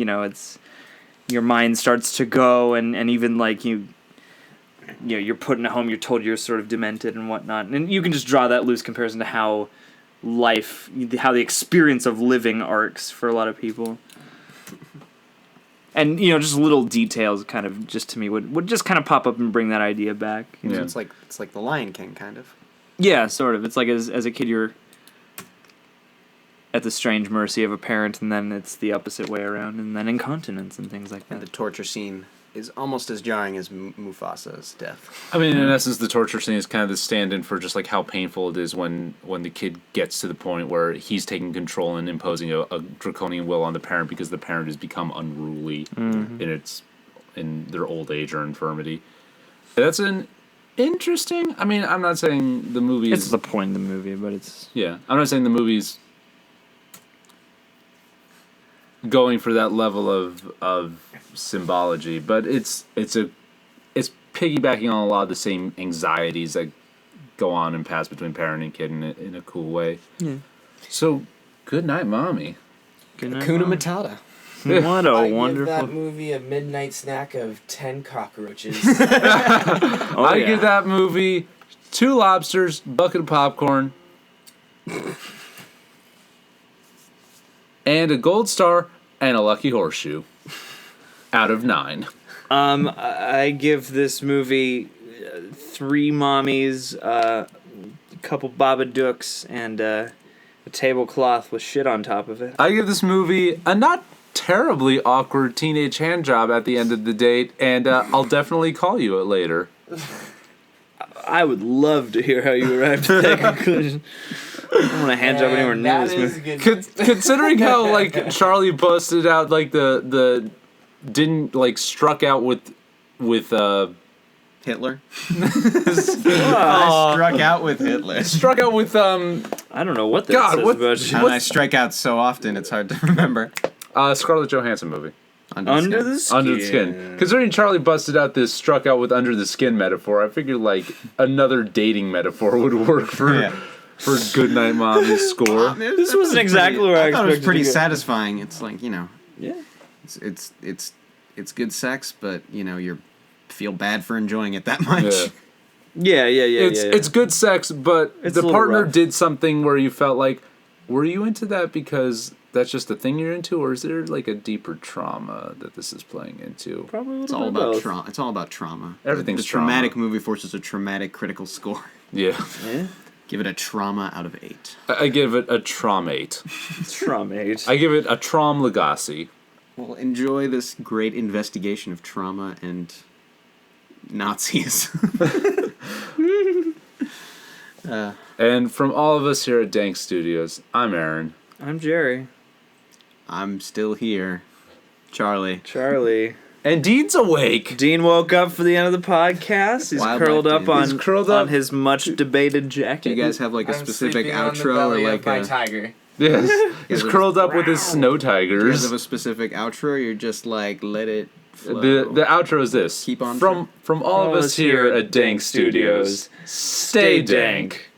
your mind starts to go, and even like you're put in a home, you're told you're sort of demented and whatnot, and you can just draw that loose comparison to how the experience of living arcs for a lot of people. And just little details kind of just to me would just kind of pop up and bring that idea back. So it's like the Lion King kind of. Yeah, sort of. It's like as a kid you're at the strange mercy of a parent, and then it's the opposite way around, and then incontinence and things like And that. the torture scene is almost as jarring as Mufasa's death. I mean, in essence, the torture scene is kind of the stand-in for just like how painful it is when the kid gets to the point where he's taking control and imposing a draconian will on the parent because the parent has become unruly in their old age or infirmity. That's an interesting. I mean, I'm not saying the movie is It's the point of the movie, but it's yeah. I'm not saying the movie's going for that level of symbology, but it's piggybacking on a lot of the same anxieties that go on and pass between parent and kid in a cool way. Yeah. So, Goodnight Mommy. good night, Hakuna Mom. Matata. What a I give wonderful. that movie a midnight snack of 10 cockroaches. I give that movie 2 lobsters, bucket of popcorn, and a gold star and a lucky horseshoe out of 9. I give this movie 3 mommies, a couple Babadooks, and a tablecloth with shit on top of it. I give this movie a not terribly awkward teenage hand job at the end of the date, and I'll definitely call you it later. I would love to hear how you arrived at that conclusion. I don't want to hand job anywhere near That this is movie. good. Considering how like Charlie busted out like the didn't like struck out with Hitler. Aw, I struck out with Hitler. struck out with I don't know what that God, says what- about you. And I strike out so often it's hard to remember. Scarlett Johansson movie. Under the skin. Under the Skin. Considering Charlie busted out this struck out with under the skin metaphor, I figured like another dating metaphor would work for Goodnight Mommy's score. This wasn't exactly where I thought it was expected pretty to go. satisfying. It's like, Yeah. it's good sex, but you feel bad for enjoying it that much. Yeah. Yeah. It's good sex, but It's the a little partner rough. did something where you felt like, were you into that because that's just the thing you're into, or is there like a deeper trauma that this is playing into? Probably a It's little all bit about both. trauma. It's all about trauma. Everything's the traumatic trauma. movie forces a traumatic critical score. Yeah. Yeah. Give it a trauma out of 8. I give it a traumate. Traumate. I give it a Traum Legacy. Well, enjoy this great investigation of trauma and Nazis. And from all of us here at Dank Studios, I'm Aaron. I'm Jerry. I'm still here. Charlie. Charlie. And Dean's awake. Dean woke up for the end of the podcast. He's Wildlife curled up Dean. on He's curled on up. his much debated jacket. Do you guys have like a I'm specific sleeping on the outro or belly like of my a... tiger. Yes. He's guys curled up with his snow You guys tigers. have a specific outro, or you're just like, let it flow? The outro is this. Keep on From all of us here at Dank Studios. Stay dank.